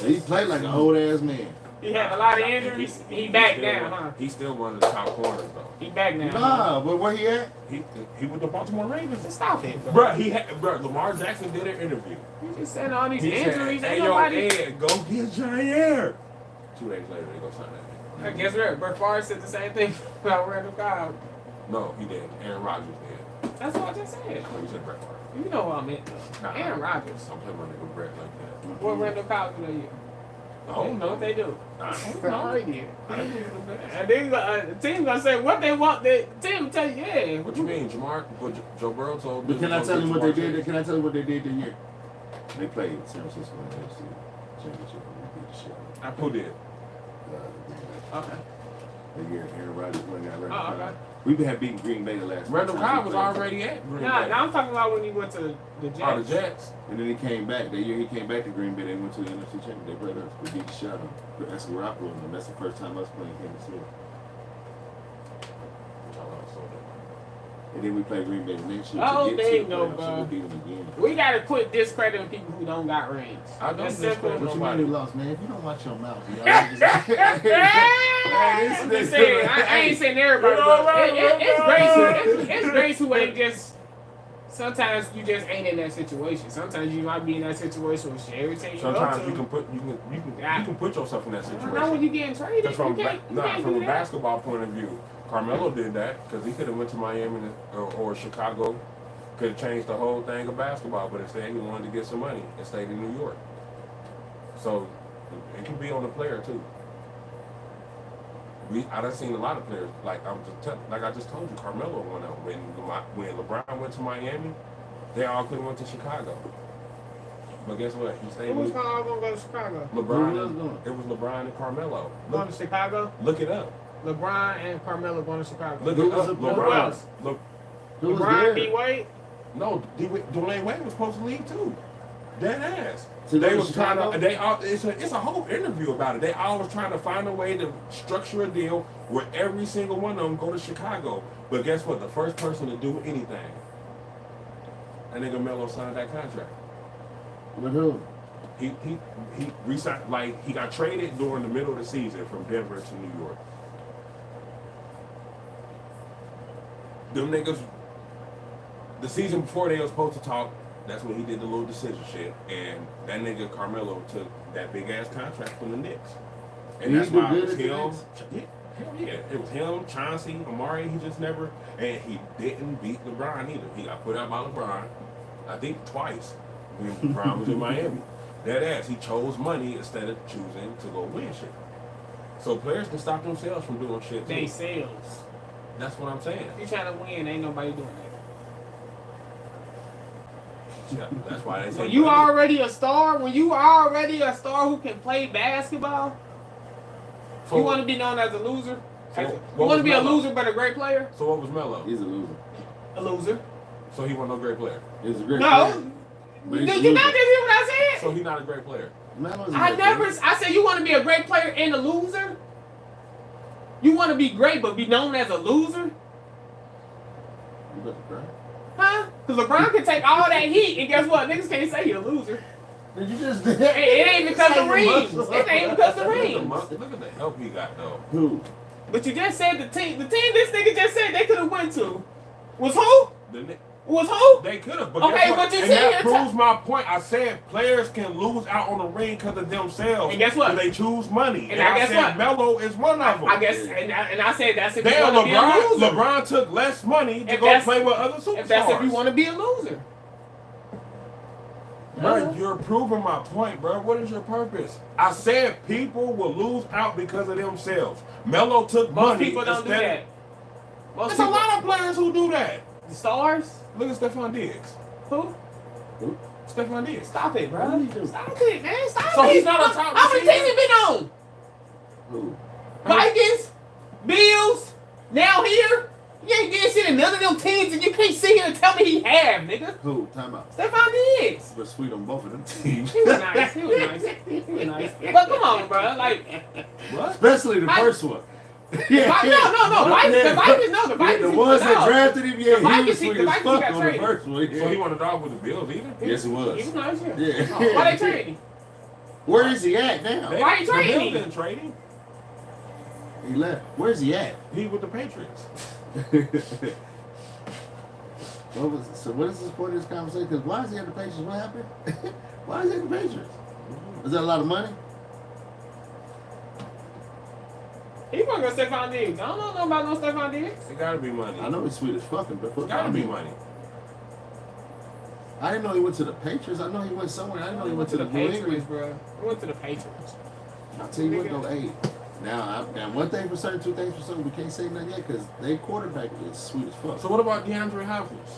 He played like an old ass man. He had a lot of injuries. He back now, huh? He's still one of the top corners though. He back now. Nah, but where he at? He with the Baltimore Ravens. Stop it, bro. Bro, Lamar Jackson did an interview. You just saying all these He injuries. said, Ain't hey, yo, nobody. Ed, go get Jair. 2 days later, they go sign that nigga. I guess Brett Favre said the same thing about Randall Cobb. No, he didn't. Aaron Rodgers did. That's what I just said. No, you said Brett Favre. You know what I meant. Nah, Aaron Rodgers. Don't play my nigga Brett like that. What Randall Cobb do they use? I don't know What they do. I don't I know. already did. I didn't do the best. And then the team gonna say what they want. The team tell you, yeah. What you mean, Jamar? What Joe Burrow told? But can I tell you what they did? Chase? Can I tell you what they did the year? They played San Francisco in the NFC Championship and they beat the shit out of Who did? Okay. the year Aaron Rodgers went and got Randall Oh, okay. Cobb. We had beaten Green Bay the last Randall time Cobb we was played. already at Green Nah, Bay. now I'm talking about when he went to the Jets. Oh, the Jets. And then he came back. That year he came back to Green Bay. They went to the NFC Championship. They played us. We beat the shot on. That's Garoppolo. And that's the first time us playing Kansas City. And then we played Green Bay the next year. Oh, to get there to you the go, playoffs, bro. so we beat them again. We gotta quit discrediting people who don't got rings. I don't That's simple. discredit What you nobody. mean we lost, man? If you don't watch your mouth, y'all. I'm just saying, I ain't saying everybody, but it's Grace who ain't just. Sometimes you just ain't in that situation. Sometimes you might be in that situation with every team you Sometimes go you to. can put yourself in that Not when situation. you getting traded. Because from You can't from do a that. basketball point of view, Carmelo did that because he could have went to Miami or Chicago, could have changed the whole thing of basketball, but instead he wanted to get some money and stayed in New York. So it can be on the player too. I done seen a lot of players like I just told you, Carmelo went out when LeBron went to Miami, they all could have went to Chicago. But guess what? He stayed. Who was with all gonna go to Chicago? LeBron. Who was going? It was LeBron and Carmelo. Going to Chicago? Look it up. LeBron and Carmelo going to Chicago. Look Who it was up. it? Who LeBron. else? Look, Who was LeBron, there? D. Wade. no, Dwayne Wade was supposed to leave too. Dead ass. So They go was to trying Chicago? to. It's a whole interview about it. They all was trying to find a way to structure a deal where every single one of them go to Chicago. But guess what? The first person to do anything, that nigga Melo signed that contract. With who? He resigned, like he got traded during the middle of the season from Denver to New York. Them niggas, the season before they was supposed to talk, that's when he did the little decision shit, and that nigga Carmelo took that big ass contract from the Knicks, and Did that's he do why it good was at the him. Knicks? Hell yeah, it was him, Chauncey, Amari. He just never, and he didn't beat LeBron either. He got put out by LeBron, I think twice when LeBron was in Miami. That ass, he chose money instead of choosing to go win shit. So players can stop themselves from doing shit too. They sales. That's what I'm saying. If you trying to win, ain't nobody doing that. Yeah, that's why they say. When you already a star, who can play basketball, you want to be known as a loser. So You what want was to be a Melo? loser but a great player. So what was Melo? He's a loser. A loser. So he wasn't no great player. He's a great No. player. But Did he's a you loser. not just hear what I said? So he's not a great player. Melo's a I great never. player. I said you want to be a great player and a loser. You want to be great but be known as a loser, You better cry. huh? Because LeBron can take all that heat and guess what? Niggas can't say you're a loser. Did you just? It ain't because of rings. It ain't because of rings. Look at the help he got though. Who? But you just said the team this nigga just said they could have went to was who? The Knicks. Was who? They could have, but Okay, guess what? but you And see, that it's proves my point. I said players can lose out on the ring because of themselves. And guess what? 'Cause they choose money. And I guess said what? Melo is one of them. I guess, and I said that's if you Damn, want to be a loser. LeBron took less money to If go that's- play with other superstars. If that's if you want to be a loser. Bro, you're proving my point, bro. What is your purpose? I said people will lose out because of themselves. Melo took Most money. people don't do that. Most There's a people, lot of players who do that. stars. Look at Stephon Diggs. Who? Stephon Diggs. Stop it, bro. What do you do? Stop it, man. Stop So it. he's not a top How many receiver? teams he been on? Who? Vikings, Bills, now here. You ain't getting shit in none of them teams, and you can't sit here and tell me he have, nigga. Who? Time out. Stephon Diggs. But sweet on both of them teams. He was nice. He was nice. He was nice. But come on, bro. Like, What? Especially the I- first one. no. Vikings, the Vikings, no, the Vikings. The ones that no. drafted him, yeah, The he Vikings, was sweet the as Vikings fuck got on the traded. first one. Yeah. So he wanted off with the Bills either? Yes, he was. He was nice, yeah. Yeah. Oh, why they trade him? Where is he at now? They- Why you the trading Bills him? didn't trade him. He left. Where's he at? He with the Patriots. What is this point of this conversation? Because why is he at the Patriots? What happened? Why is he at the Patriots? Is that a lot of money? He wasn't gonna Stephon Diggs. I don't know nothing about no Stephon Diggs. It gotta be money. I know he's sweet as fucking, but It gotta be money. I didn't know he went to the Patriots. I know he went somewhere. I didn't know he went to the Patriots, bro. He went to the Patriots. I'll tell you what, though, hey. Now, one thing for certain, two things for certain. We can't say nothing yet because their quarterback is sweet as fuck. So what about DeAndre Hopkins?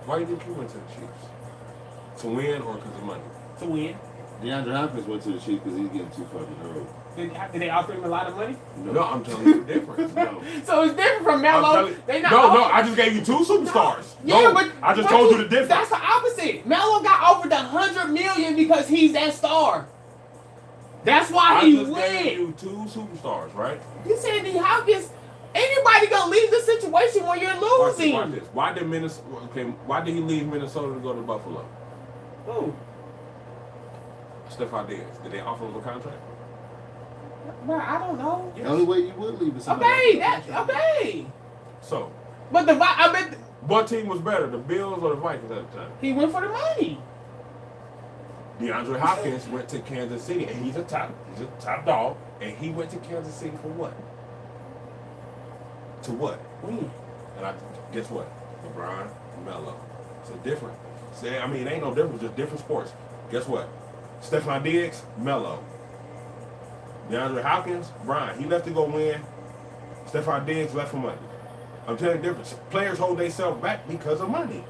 Why do you think he went to the Chiefs? To win or because of money? To win. DeAndre Hopkins went to the Chiefs because he's getting too fucking old. Did they offer him a lot of money? No, I'm telling you the difference. No. So it's different from Melo. No, I just gave you two superstars. Yeah, but I just told you the difference. That's the opposite. Melo got offered $100 million because he's that star. That's why he went. I just gave you two superstars, right? You said D. Hopkins. Anybody gonna leave the situation when you're losing? Watch this. Why did he leave Minnesota to go to Buffalo? Who? Stephon Diggs. Did they offer him a contract? Bro, I don't know. The only way you would leave is Okay. So. But I bet. What team was better, the Bills or the Vikings at the time? He went for the money. DeAndre Hopkins went to Kansas City, and he's a top dog, and he went to Kansas City for what? To what? Win. And guess what? LeBron, Melo. It's different. It ain't no difference, just different sports. Guess what? Stephon Diggs, Melo. DeAndre Hopkins, Brian. He left to go win. Stephon Diggs left for money. I'm telling you the difference. Players hold themselves back because of money.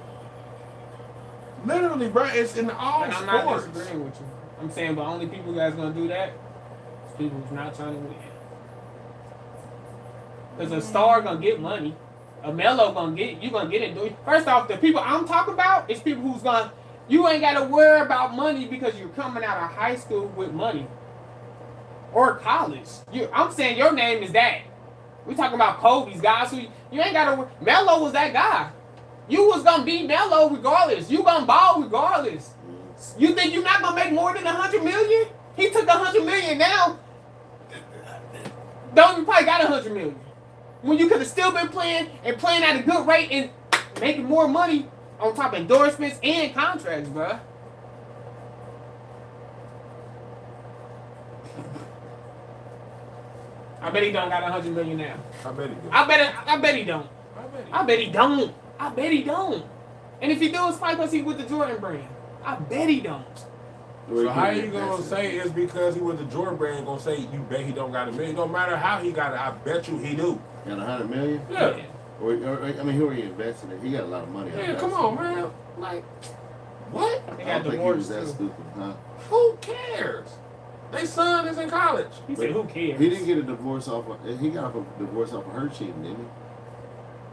Literally, bro, it's in all sports. I'm not disagreeing with you. I'm saying, but only people that's gonna do that is people who's not trying to win. Because a star gonna get money, a Melo gonna get it. First off, the people I'm talking about is people who's gonna. You ain't gotta worry about money because you're coming out of high school with money or college. I'm saying your name is that. We talking about Kobe's guys who you ain't gotta. Melo was that guy. You was gonna be Melo regardless. You gonna ball regardless. You think you're not gonna make more than $100 million? He took $100 million now. You probably got $100 million. When you could have still been playing at a good rate and making more money on top of endorsements and contracts, bruh. I bet he don't got $100 million now. I bet he do. I bet he don't. I bet he don't. And if he do, it's probably because he with the Jordan brand. I bet he don't. So how you gonna say it's because he with the Jordan brand? Gonna say you bet he don't got $1 million? No matter how he got it, I bet you he do. Got $100 million? Yeah. Or who are you investing in? He got a lot of money. Yeah, come on, man. Like, what? They I got don't think he was divorced that too. stupid, huh? Who cares? Their son is in college. He said, "Who cares?" He didn't get a divorce he got a divorce off of her cheating, didn't he?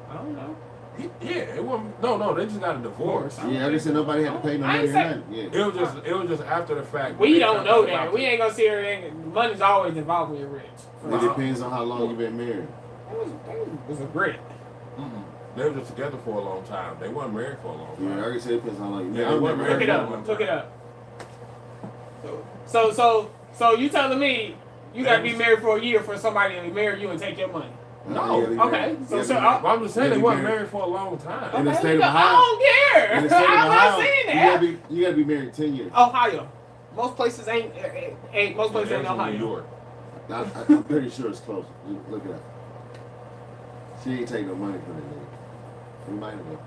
I don't know. It wasn't. No, they just got a divorce. Yeah, I just said nobody had to pay no money or nothing. Yeah. It was just after the fact. We don't know that. We ain't gonna see everything. Money's always involved when you're rich. It depends on how long you've been married. It was a great. They were just together for a long time. They weren't married for a long time. Yeah, I already said it depends on how long you've Yeah, been they weren't married. Look it up. So you telling me you gotta be married for a year for somebody to marry you and take your money? No. Okay. I'm just saying they weren't married for a long time. In the state of Ohio. I don't care. In the state of I'm Ohio, not saying that. you gotta be married 10 years. Ohio. Most places ain't most places ain't There's Ohio. New York. I'm pretty sure it's close. Look it up. She ain't take no money from that nigga. She might have been.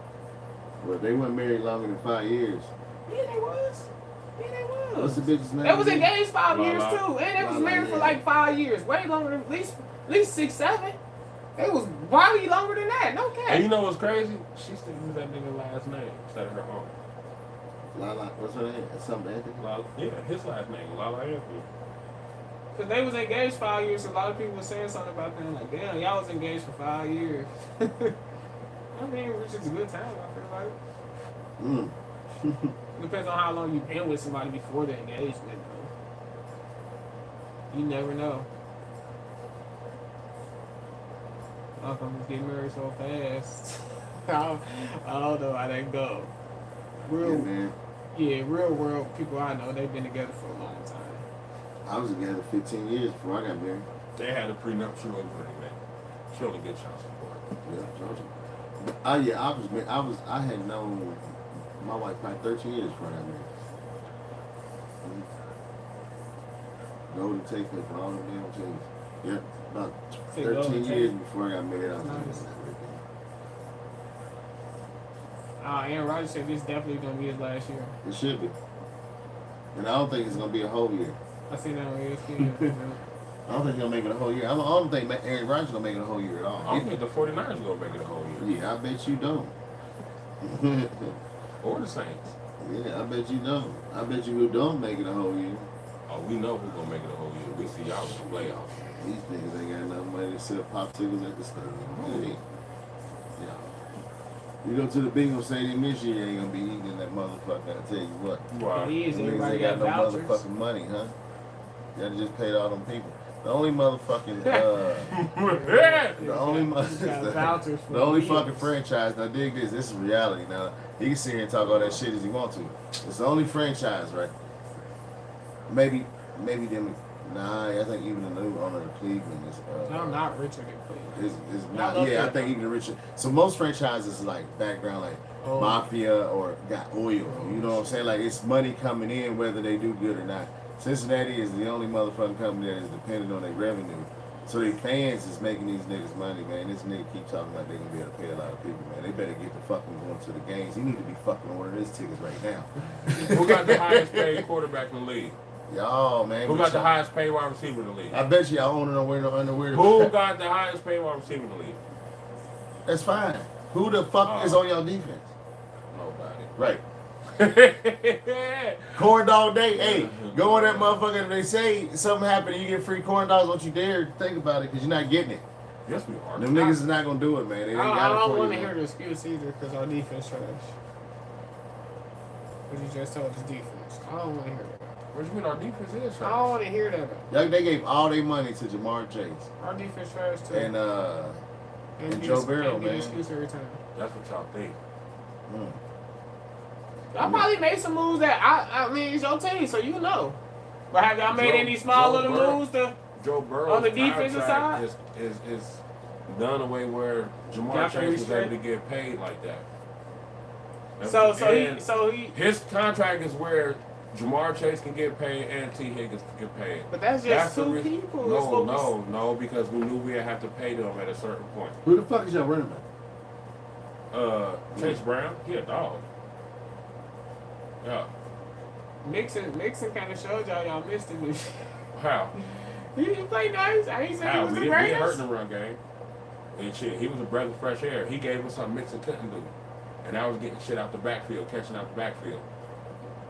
But they weren't married longer than 5 years. Yeah, they was. What's the bitch's name? They was engaged 5 years Lala. too, and they was Lala, married for yeah. like 5 years, way longer than at least 6, 7. They was probably longer than that. No cap. And you know what's crazy? She still used that nigga last name instead of her own. Lala, what's her name? Something Anthony? Lala, yeah, his last name, Lala Anthony. Cause they was engaged 5 years. So a lot of people were saying something about them, like, damn, y'all was engaged for 5 years. I mean, which is a good time. I feel like. Depends on how long you've been with somebody before the engagement, though. You never know. Motherfuckers get married so fast. I don't know how that go. Real world people I know, they've been together for a long time. I was together 15 years before I got married. They had a prenuptial agreement. She only gets child support. Yeah, I had known my wife probably 13 years before I got married. Golden take for all the damn things. Yeah. about Say go 13 and years take. before I got married. I was Nice. doing Aaron Rodgers said this definitely gonna be his last year. that. It should be. And I don't think it's going to be a whole year. I seen that on ESPN. I don't think he'll make it a whole year. I don't think Aaron Rodgers going to make it a whole year at I all. don't think the 49ers are going to make it a whole year. Yeah, I bet you don't. Or the Saints. Yeah, I bet you don't. I bet you who don't make it a whole year. Oh, we know who's going to make it a whole year. We see y'all in the playoffs. These niggas ain't got enough money to sell popsicles at the stadium. Hey. Yeah. You go to the bingo stadium this year, you ain't gonna be eating in that motherfucker. I tell you what. Wow. He is. Niggas Everybody ain't got got no vouchers. motherfucking money, huh? Y'all just paid all them people. The only motherfucking the only Got vouchers for the only meals. fucking franchise. Now dig this. This is reality. Now he can sit here and talk all that shit as he wants to. It's the only franchise, right? Maybe them. Nah, I think even the new owner of Cleveland is. No, not Richard and Cleveland. Is I not. love Yeah, I that. think even the Richard. So most franchises like background like Oh. mafia or got oil. You know what I'm saying? Like it's money coming in whether they do good or not. Cincinnati is the only motherfucking company that is dependent on their revenue. So their fans is making these niggas money, man. This nigga keep talking about they gonna be able to pay a lot of people, man. They better get the fucking going to the games. He need to be fucking ordering his tickets right now. Who got the highest paid quarterback in the league? Y'all, man. Who but got the y'all- highest paid wide receiver in the league? I bet you y'all don't wear no underwear. Who got the highest paid wide receiver in the league? That's fine. Who the fuck is on your defense? Nobody. Right. Corn dog day. Hey, go on that motherfucker. If they say something happened and you get free corn dogs, don't you dare think about it because you're not getting it. Yes, we are. Them niggas is not gonna do it, man. They ain't I got it don't for want to you, hear man. the excuse either because our defense trash. What you just told us defense. I don't want to hear that. What do you mean our defense is? I don't want to hear that. They gave all their money to Jamar Chase Our defense trash too. and And Joe Burrow, and get an man. excuse every time. That's what y'all think. Y'all probably made some moves that I mean it's your team, so you know. But have y'all made any small little moves to? Joe Burrow On the defensive side? is done away where Jamar Got Chase was restrained? able to get paid like that. So And he. his contract is where Jamar Chase can get paid and T. Higgins can get paid. But that's just two people. It's what we- No, because we knew we'd have to pay them at a certain point. who the fuck is your running back? Chase Brown, he a dog. Yeah. Mixon kind of showed y'all missed it. How? He played nice. I ain't saying he How? was We the didn't get hurt greatest. in the run game. And shit, he was a breath of fresh air. He gave us something Mixon couldn't do. And I was getting shit out the backfield, catching out the backfield.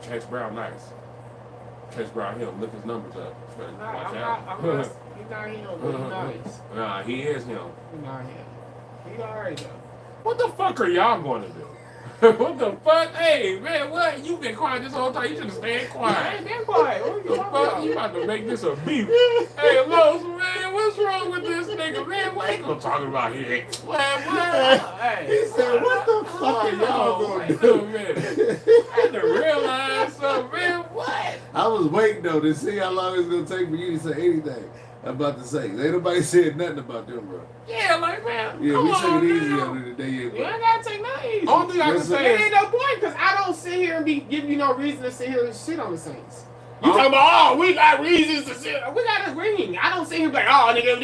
Chase Brown, nice. Chase Brown, he'll look his numbers up. Better Nah, watch I'm out. not. He's not him, but he's nice. Nah, he is him. He's not him. He's alright though. What the fuck are y'all going to do? What the fuck? Hey, man, what? You been quiet this whole time. You should have stayed I quiet. ain't been quiet. What are you The talking fuck? You about? about to make this a beef. Hey, Los, man, what's wrong with this nigga? Man, what ain't gonna talk about here? What? Hey. He said, "What the fuck are y'all gonna Wait do?" a minute. I had to realize something, man. What? I was waiting though to see how long it's gonna take for you to say anything about the Saints. Ain't nobody said nothing about them, bro. Yeah, like, man, Yeah, come we took on it easy now. on it today, You bro. ain't gotta take nothing easy. Only thing I can Listen, say There is, ain't no point because I don't sit here and give you no reason to sit here and shit on the Saints. You Oh. talking about, oh, we got reasons to sit. We got a ring. I don't sit here and be like, oh, nigga,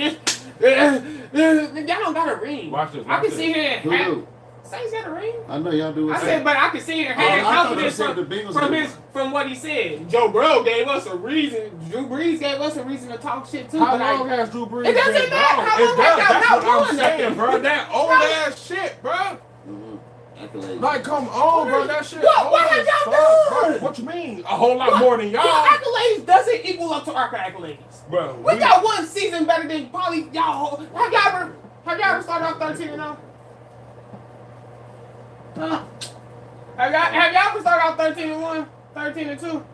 this. Y'all don't got a ring. Watch this, I watch can this. sit here and Who have. do? Saints got a ring. I know y'all do. I said, but I can sit here and have I thought you confidence said the Bengals did. from what he said. Joe Burrow gave us a reason. Drew Brees gave us a reason to talk shit too. how but long like, has Drew Brees It doesn't been matter gone? how It long does. y'all That's not what I'm doing saying, nothing. bro. That old ass shit, bro. Accolades. Like, come on, bro. That shit. What old have as y'all fuck, done? bro. What you mean? A whole lot more than Your y'all, accolades doesn't equal up to our accolades. bro. We got one season better than probably y'all. Have y'all ever started off 13-0? Huh? Have y'all ever started off 13-1, 13-2?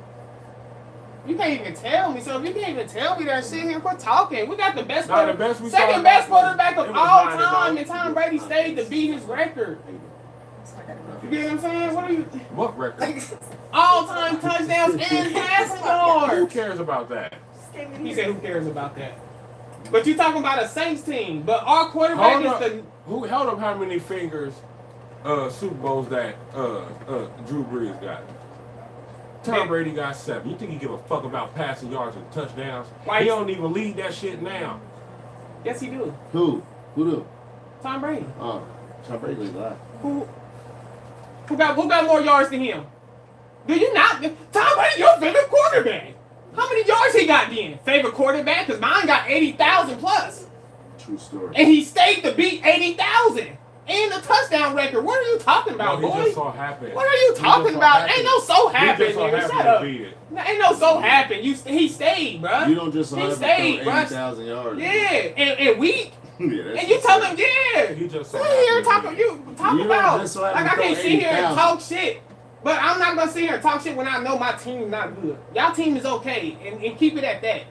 You can't even tell me. So if you can't even tell me that shit here, quit talking. We got the best Nah, the best we second started best off with- quarterback of it was all 9-0. time, and Tom Brady stayed to beat his record. You get what I'm saying? What are you? What record? All-time touchdowns and passing Who yards. cares about that? He said, "Who cares about that?" But you talking about a Saints team, but our quarterback Hold is up. the. Who held up how many fingers Super Bowls that Drew Brees got? Tom Brady got 7. You think he give a fuck about passing yards and touchdowns? Why- He don't even lead that shit now. Yes, he do. Who? Who do? Tom Brady. Oh, Tom Brady lied. Who got more yards than him? Do you not? Tom Brady, your favorite quarterback. How many yards he got then? Favorite quarterback? Because mine got 80,000 plus. True story. And he stayed to beat 80,000. And the touchdown record. What are you talking about, boy? He just so happened. What are you talking about? Ain't no so happen, He just so nigga. happened Shut to up. beat it. Ain't no so happen. He stayed, bruh. You don't just so He happen to stayed, throw bruh. 80,000 yards. Yeah, and weak. Yeah, that's And you tell him, yeah. He just so Sit here happened talking, to you talk You don't about. just so Like happen I to can't throw sit here and 80,000. talk shit. But I'm not gonna sit here and talk shit when I know my team is not good. Y'all team is okay, and keep it at that.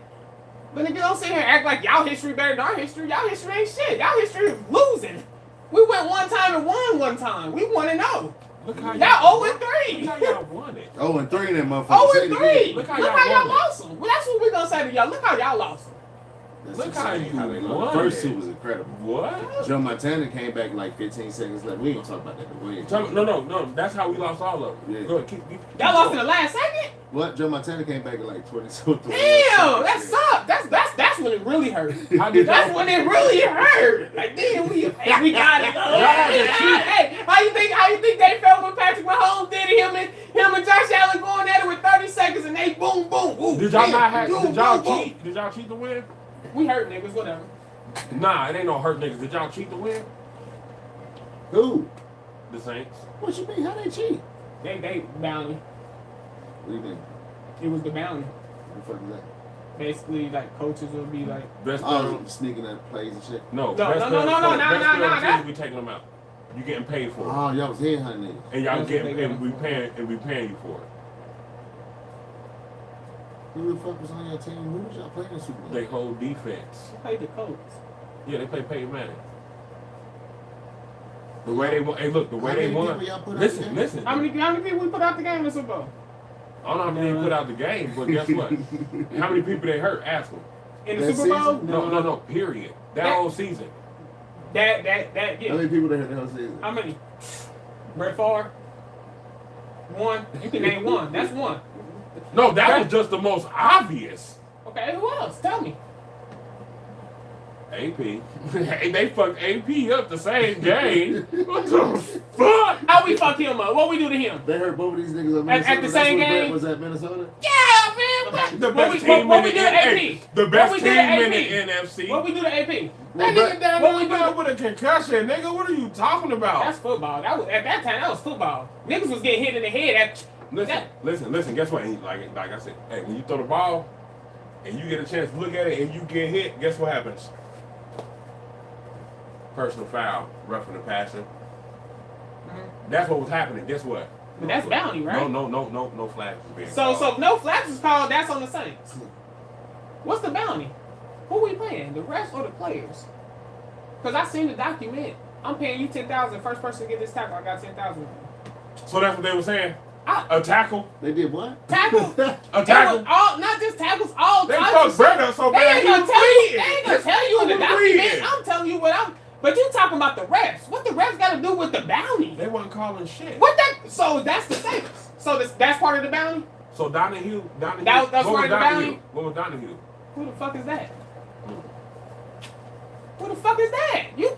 But if you don't sit here and act like y'all history better than our history, y'all history ain't shit. Y'all history is losing. We went one time and won one time. We 1-0. Look how Y'all 0-3. Look how y'all won it. 0-3 in that motherfucker. Say it 0-3. again. Look how how y'all y'all won it. lost them. Well, that's what we're gonna say to y'all. Look how y'all lost them. That's Look how insane you they lost. won The first it. two was incredible. What? Joe Montana came back like 15 seconds left. We ain't gonna talk about that. Go ahead. No. That's how we lost all of them. Yeah. Go ahead, keep Y'all lost in going. the last second. What? Joe Montana came back at like 22. Damn, that sucked. That's when it really hurt. How did That's y'all- when it really hurt. Like damn, we got it. Hey, how you think they felt when Patrick Mahomes did it? Him and Josh Allen going at it with 30 seconds and they boom boom. Ooh, Did y'all damn, not have? boom, Did y'all boom, boom. cheat? Did y'all cheat to win? We hurt niggas, whatever. Nah, it ain't no hurt niggas. Did y'all cheat to win? Who? The Saints. What you mean? How they cheat? They bounty. What do you mean? It was the bounty. What the fuck is that? Basically, like coaches will be like, Best Oh, player. sneaking at plays and shit. No, No, best no, player- no, no, best no, player no, on the no, team, that- we taking them out. You getting paid for it, Oh, y'all was headhunting niggas. and y'all That's what getting they and got. we paying you for it. Who the fuck was on your team? Who was y'all playing in Super Bowl? They whole defense. play the coach. Yeah, they play Peyton Manning. The way they won. Hey, look, the way How they many won. people y'all put out Listen, there? listen. How many people we put out the game in the Super Bowl? I don't know how many they put out the game, but guess what? How many people they hurt? Ask them. In the That Super Bowl? season? No. Period. That That- whole season. That How yeah. many people they had the whole season? How many? Brett Favre? One. You can name one. That's one. No, that was just the most obvious. Okay, who else? Tell me. AP. Hey, they fucked AP up the same game. What the fuck? How we fuck him up? What we do to him? They hurt both of these niggas at At Minnesota. the That's same what Brett game? was at Minnesota? Yeah, man. The What best we team what in we the do to hey, AP? the What best we do team to in AP? the NFC. What we do to AP? Well, That nigga down what we there do? with a concussion, nigga. What are you talking about? That's football. That was at that time. That was football. Niggas was getting hit in the head. Listen. Guess what? Like I said, hey, when you throw the ball and you get a chance to look at it and you get hit, guess what happens? Personal foul, roughing the passer. That's what was happening. Guess what? But that's bounty, right? No flags was being So called. no flags is called. That's on the Saints. What's the bounty? Who we playing? The refs or the players? Because I seen the document. I'm paying you 10,000. First person to get this tackle, I got 10,000. So that's what they were saying. A tackle, They did what? Tackle. a tackle. All not just tackles. All They types fucked of Brett shit. up so They bad ain't he gonna was tell you. bleeding. They ain't gonna tell you in the He was document. bleeding. I'm telling you what I'm. But you talking about the refs? What the refs got to do with the bounty? They wasn't calling shit. What that? So that's the Saints. So that's part of the bounty. So Donahue. That's what part was of the Donahue? bounty? What was Donahue? Who the fuck is that? Who the fuck is that? You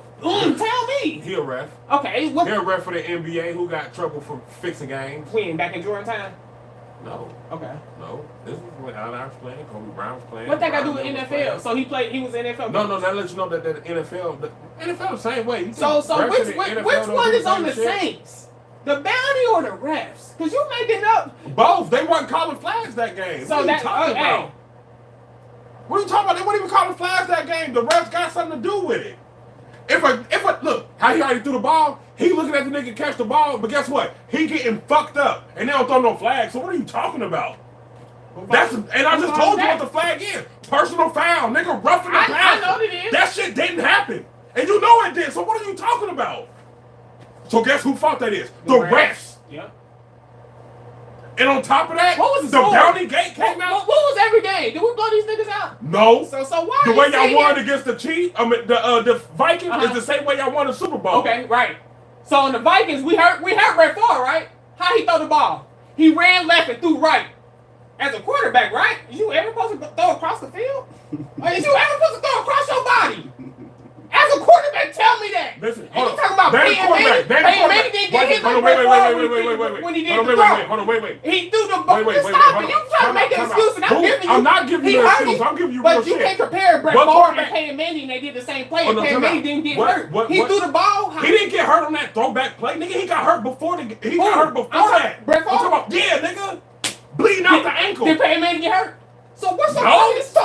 tell me. He a ref. Okay, He what? a ref for the NBA who got trouble for fixing games. When back in Jordan time? No. Okay. No, this is when Allen Iverson was playing, Kobe Bryant was playing. What that got to do with Brown was NFL? playing. So he was NFL. No, that lets you know that the NFL the same way. You So think refs in which the NFL which don't one do is on the same shit? Saints? The bounty or the refs? Cause you making up. Both. They weren't calling flags that game. So what are that you talking hey, about? What are you talking about? They weren't even calling flags that game. The refs got something to do with it. If a look, how he already threw the ball, he looking at the nigga catch the ball, but guess what? He getting fucked up, and they don't throw no flags. So what are you talking about? That's and I just told you what the flag is. Personal foul, nigga, roughing the I passer. know it is. That shit didn't happen, and you know it did. So what are you talking about? So guess who fault that is? The refs. Yeah. And on top of that, What was the the score? bounty gate came What out. was every game? Did we blow these niggas out? No. So why? The you way y'all sitting won here- against the Chiefs, the Vikings, Uh-huh. is the same way y'all won the Super Bowl. Okay, right. So on the Vikings, we hurt Brett Favre, right? How he throw the ball? He ran left and threw right. As a quarterback, right? Is you ever supposed to throw across the field? Or is you ever supposed to throw across your body? As a quarterback, tell me that. Listen, and you talking about Peyton Manning? Peyton Manning didn't get hit like Brett Favre when he did the throw. He threw the ball. Stop it. You trying to make an excuse, and I'm not giving you an excuse. I'm giving you real shit. But you can't compare Brett Favre and Peyton Manning. They did the same play. And Peyton Manning didn't get hurt. He threw the ball. He didn't get hurt on that throwback play, nigga. He got hurt before that. Brett Favre? Yeah, nigga. Bleeding out the ankle. Did Peyton Manning get hurt? So what's the excuse?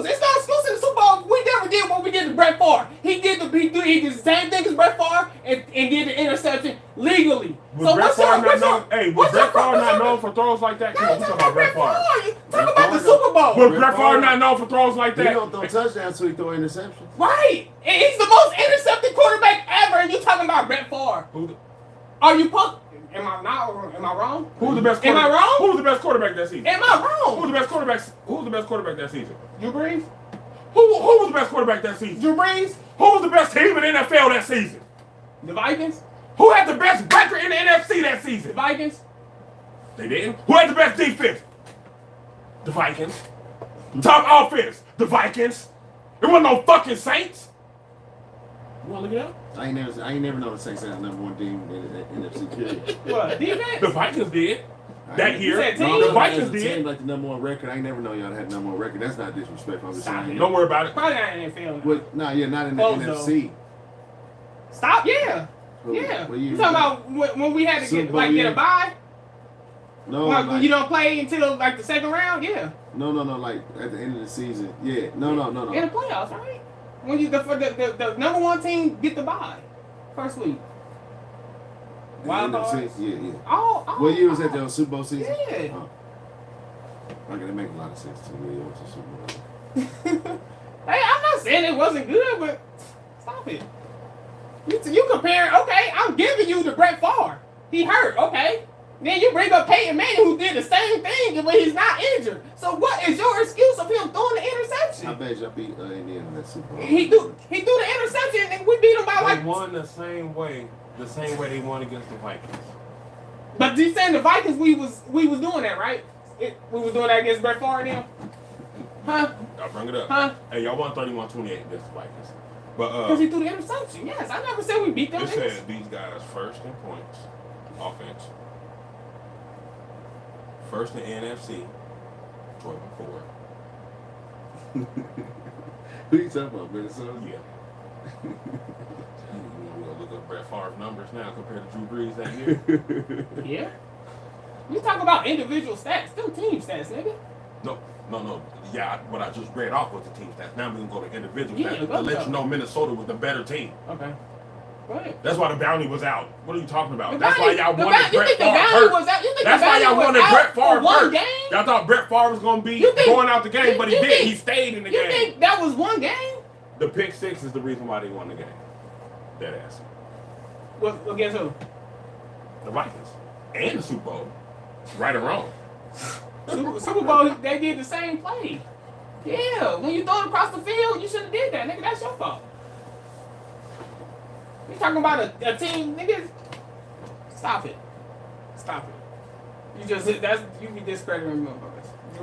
It's not an excuse in the Super Bowl. We never did what we did to Brett Favre. He did the same thing as Brett Favre and did the interception legally. Was Brett Favre not known for throws like that? Come on, talk about Brett Favre. Talk about the Super Bowl. Was Brett Favre not known for throws like that? He don't throw touchdowns, so he throw interceptions. Right. And he's the most intercepted quarterback ever, and you talking about Brett Favre. Are you pumped? Am I wrong? Who's the best? Am I wrong? Who's the best quarterback that season? Am I wrong? Who's the best quarterback that season? Drew Brees. Who was the best quarterback that season? Drew Brees. Who was the best team in the NFL that season? The Vikings. Who had the best record in the NFC that season? The Vikings. They didn't. Who had the best defense? The Vikings. Top offense? The Vikings. There wasn't no fucking Saints. You want to look it up? I ain't never known the Saints had number one team in the NFC period. What, defense? The Vikings did. That year. The Vikings did. Like the number one record. I ain't never known y'all had number one record. That's not disrespectful. I'm just saying. Don't worry about it. Probably not in the NFL. Not in the NFC. Stop, yeah. Yeah. You talking about when we had to get a bye? No. When you don't play until like the second round? Yeah. No. Like at the end of the season. Yeah. No. In the playoffs, right? When you the number one team get the bye first week. Wild cards? Yeah. What year was that? The Super Bowl season? Yeah. Okay, that makes a lot of sense to me. It was a Super Bowl. Hey, I'm not saying it wasn't good, but stop it. You compare, okay, I'm giving you the Brett Favre. He hurt, okay. Then you bring up Peyton Manning, who did the same thing, but he's not injured. So what is your excuse of him throwing the interception? I bet y'all beat Indiana in that Super Bowl. He threw the interception, and we beat him by They won the same way they won against the Vikings. But you saying the Vikings, we was doing that, right? We was doing that against Brett Favre and them? Huh? I'll bring it up. Huh? Hey, y'all won 31-28 against the Vikings. Because he threw the interception. Yes, I never said we beat them. It said these guys first in points, offense. First in NFC, 12-4. Who you talking about, Minnesota? Yeah. We're gonna look up Brett Favre's numbers now compared to Drew Brees that year. Yeah. You talk about individual stats, still team stats, nigga. No. Yeah, what I just read off was the team stats. Now we're gonna go to individual stats to go. let you know Minnesota was the better team. Okay. Go ahead. That's why the bounty was out. What are you talking about? That's why y'all wanted Brett Favre hurt. That's why y'all wanted Brett Favre hurt. Y'all thought Brett Favre was gonna be going out the game, but he didn't. He stayed in the game. You think that was one game? The pick six is the reason why they won the game. Dead ass. Against who? The Vikings. And the Super Bowl. Right or wrong. Super Bowl, they did the same play. Yeah, when you throw it across the field, you should have did that, nigga. That's your fault. You talking about a team, nigga? Stop it. You be discrediting motherfuckers.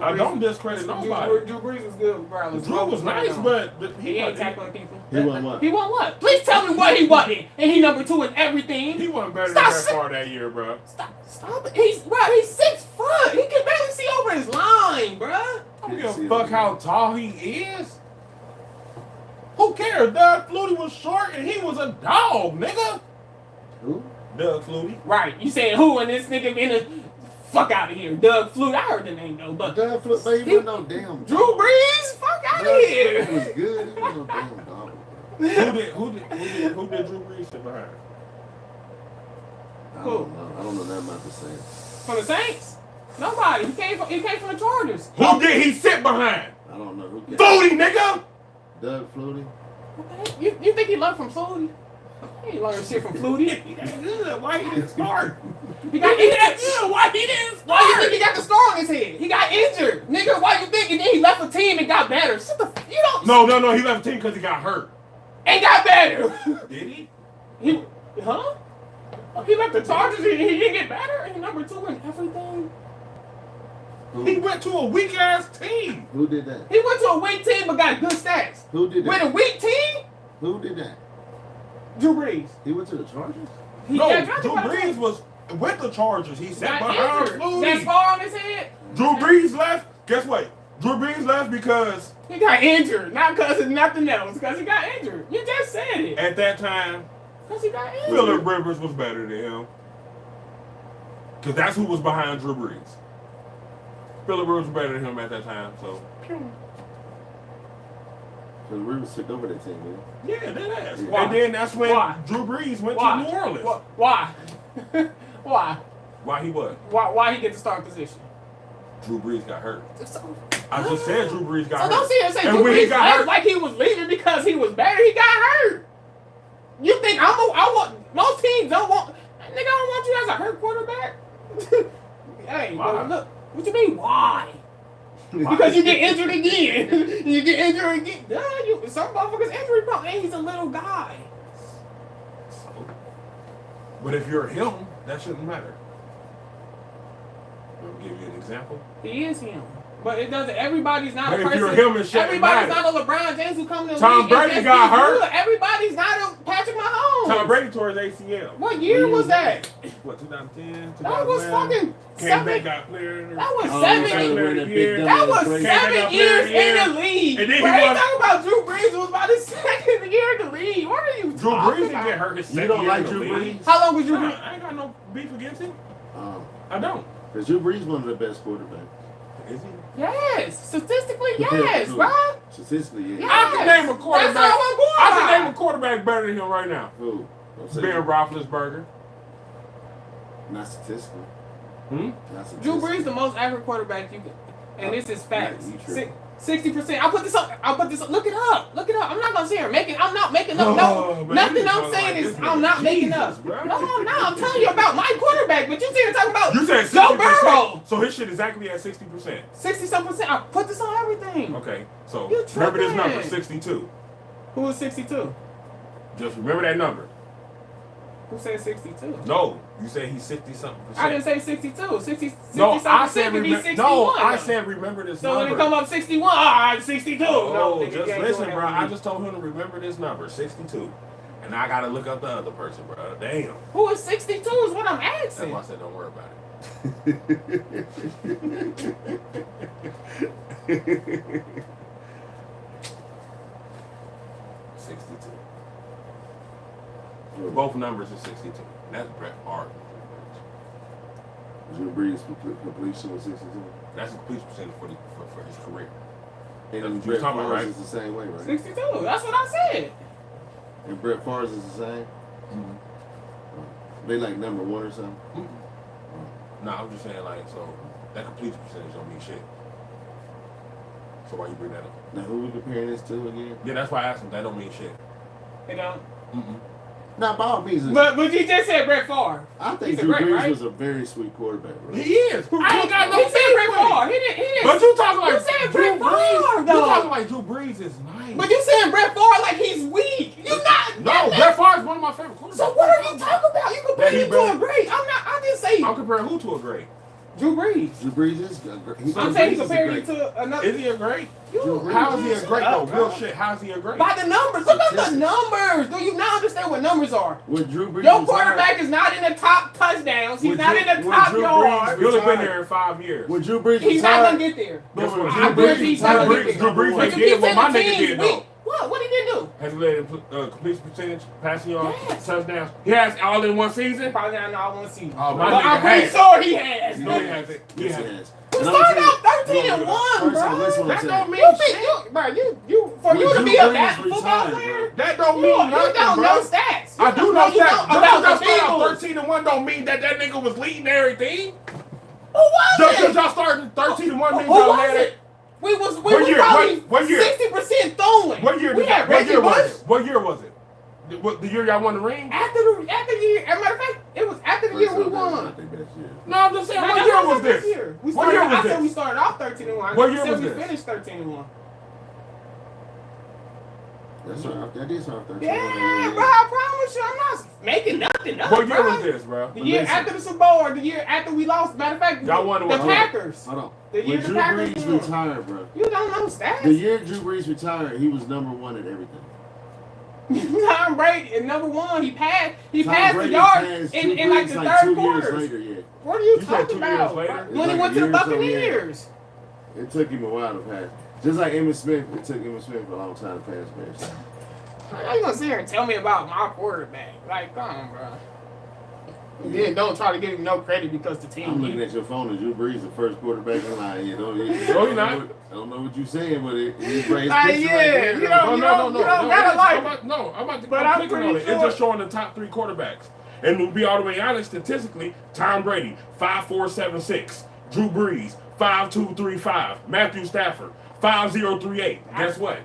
I don't discredit nobody. Drew Brees was good regardless. Drew was nice, but he ain't tackling people. He won what? He won what? Please tell me what he wasn't. And he number 2 in everything. He wasn't better than Brett Favre that year, bro. Stop it. He's 6 foot. He can barely see over his line, bro. I don't give a fuck how tall he is. Who cares? Doug Flutie was short and he was a dog, nigga. Who? Doug Flutie. Right. You saying who and this nigga in the fuck out of here. Doug Flutie. I heard the name though, but Doug Flutie, he wasn't no damn dog. Drew Brees, fuck out of here. He was good. He was no damn dog. Who did Drew Brees sit behind? I don't know nothing about the Saints. From the Saints? Nobody. He came from the Chargers. Who did he sit behind? I don't know. Flutie, nigga! Doug Flutie. Okay. You think he learned from Flutie? He ain't learned shit from Flutie. He got good. Why he didn't start? He got good. Why he didn't start? Why you think he got the star on his head? He got injured. Nigga, why you think? And then he left a team and got better. You don't. No. He left the team because he got hurt. And got better. Did he? Huh? He left the Chargers and he didn't get better? And number 2 in everything? He went to a weak-ass team. Who did that? He went to a weak team but got good stats. Who did that? With a weak team? Who did that? Drew Brees. He went to the Chargers? No, Yeah, Drew Brees was with the Chargers. He sat got behind injured. Flutie. That scar on his head. Drew Brees left. Guess what? Drew Brees left because He got injured, not because of nothing else. Because he got injured. You just said it. at that time, Because he got injured. Phillip Rivers was better than him. Because that's who was behind Drew Brees. Phillip Rivers was better than him at that time. So, So the Rivers took over that team, man. yeah, that ass. Why? And then that's when Why? Drew Brees went Why? to New Orleans. Why? Why? Why he what? Why he get the start position? Drew Brees got hurt. So, I just said Drew Brees got so hurt. don't see him say And Drew when he Brees got left hurt- like he was leaving because he was better. He got hurt. You think I want most teams don't want nigga? I don't want you as a hurt quarterback. Hey, Why? bro, look. What you mean? Why? Because you get injured again. You get injured again. Duh, some motherfuckers injury prone. And he's a little guy. But if you're him, that shouldn't matter. Let me give you an example. He is him. But it doesn't. Everybody's not But a if person. you're him, it shouldn't Everybody's matter. not a LeBron James who come to the Tom league and Brady just got be hurt. good. Everybody's not a Patrick Mahomes. Tom Brady tore his ACL. What year was that? What, 2010? That was 2011? fucking Came back, 7. got cleared. That was Oh, 7 so years. they were that big year. dumb That ass was place. 7 years in the league. And then Bro, he you was- talking about Drew Brees who was about his second year in the league. What are you Drew talking Brees didn't about? get hurt his You second don't year like in the Drew league. Brees? How long was Drew Brees? I ain't got no beef against him. Oh. I don't. Because Drew Brees one of the best quarterbacks. Is he? Yes. Statistically, Compared to yes, who? bro. Statistically, yeah. Yeah. I can name a quarterback. That's all I'm going I can by. name a quarterback better than him right now. Who? Don't say Ben that. Roethlisberger. Not statistically. Hmm? Not Drew statistically. Brees the most accurate quarterback you can, and this is facts. Yeah, you true. 60%. I'll put this up. Look it up. I'm not gonna sit here making. I'm not making up. Oh, No, man, nothing you I'm talking saying like is. this I'm nigga not making Jesus, up. bro. No, I'm not. I'm telling you about my quarterback. But you sitting here talking about You said Joe 60%. Burrow. So his shit is exactly at 60%. 60-some%. I put this on everything. Okay, so You remember this tripping. number, 62. Who was 62? Just remember that number. Who said 62? No, you said he's 60-something percent. I didn't say 62. 60. No, I 60-something said could be remember. 61. No, I said remember this So number. when it come up 61, 62. Oh, No, nigga, just you ain't listen, doing bro. that I with me. just told him to remember this number, 62. And I gotta look up the other person, bro. Damn. Who is 62 is what I'm That's asking. why I said don't worry about it. 62. Both numbers are 62. That's Brett Favre. Drew Brees completion was 62. That's the completion percentage for his career. And That's what Brett you're talking about, Favre's right? is the same way, right? 62. That's what I said. And Brett Favre's is the same. They like number one or something. No, I'm just saying, like, so that completion percentage don't mean shit. So why you bring that up? Now who we comparing this to again? Yeah, that's why I asked him. That don't mean shit. You know. Not by all means. But you just said Brett Favre. I think he's a Drew great, Brees right? was a very sweet quarterback, bro. He is. I ain't got no He said beef Brett with him. Favre. He didn't. But you talking like You said Drew Brett Favre, Brees. You though. talking like Drew Brees is nice. But you saying Brett Favre like he's weak. You not. No, Brett Favre is one of my favorite quarterbacks. So what are you talking about? You That compare he me to better- a great. I'm not. I didn't say I'm comparing who to a great? Drew Brees. Drew Brees is great. I'm saying you compared me to another. Is he a great? You- How is he a great though? Bro. Real shit. How is he a great? By the numbers. Look at the numbers. Do you not understand what numbers are? When Drew Brees Your retired- quarterback is not in the top touchdowns. He's When not Drew- in the when top Drew yards. Brees You'll have been retired. there in 5 years. When Drew Brees He's not retired, gonna get there. Guess what? I guarantee he's not gonna get there. Drew Brees But ain't you did keep what saying my the nigga team's did weak. though. What did he do? Has led completion percentage, passing yards, Yes. touchdowns. He has all in one season. Probably not all one season. Oh, But my nigga I'm pretty has. sure he has. No, he hasn't. He yes, he hasn't. has. We And I'm started saying- out 13-1, First of all, bro. listen what That I'm don't saying. mean You think shit. bro, you for When you to Drew be a Brees football retired, player, That don't you mean don't nothing, bro. know stats. I do know you that. know Just about because the y'all started out Eagles. 13-1 don't mean that nigga was leading everything. Who was Just because it? y'all started 13-1 means Who y'all was led it? it. We What was year? probably What year? 60% throwing. What year? We had What Reggie year was Bush. it? What year was it? The year y'all won the ring? After the year, as a matter of fact, it was after the year we First off, that's won. not their best year. No, I'm just saying. Man, What that's year what I was said this? year. We What started, year was I said this? we started off 13-1. What year I said was we this? finished 13-1. That's right. That is our 13. Yeah, bro, I promise you, I'm not making nothing up. What year bro. was this, bro? The year Listen. after the Super Bowl or the year after we lost. Matter of fact, Y'all won the what? Packers. Hold on. The year When the Drew Packers Brees won. retired, bro. You don't know stats. The year Drew Brees retired, he was number one at everything. Tom Brady is number one. He passed the Brady yard passed in Drew like Brees the like third 2 years quarter. later, yeah. What are you said talking 2 years about? later? When It's he like went a to the year or so, Buccaneers. It took him a while to pass. Just like Emmitt Smith, it took Emmitt Smith a long time to pass Bears. How you gonna sit here and tell me about my quarterback? Like, come on, bro. Then don't try to give him no credit because the team. I'm looking at your phone and Drew Brees, the first quarterback in line. You know, No, you're not. I don't know what you're saying, but he's raised Like, picture yeah, right there. you know, No. you don't gotta like it. I'm about to But I'm I'm clicking pretty on it. sure- It's just showing the top 3 quarterbacks. And to be all the way honest, statistically, Tom Brady, 5.476. Drew Brees, 5.235. Matthew Stafford, 5.038. Guess what?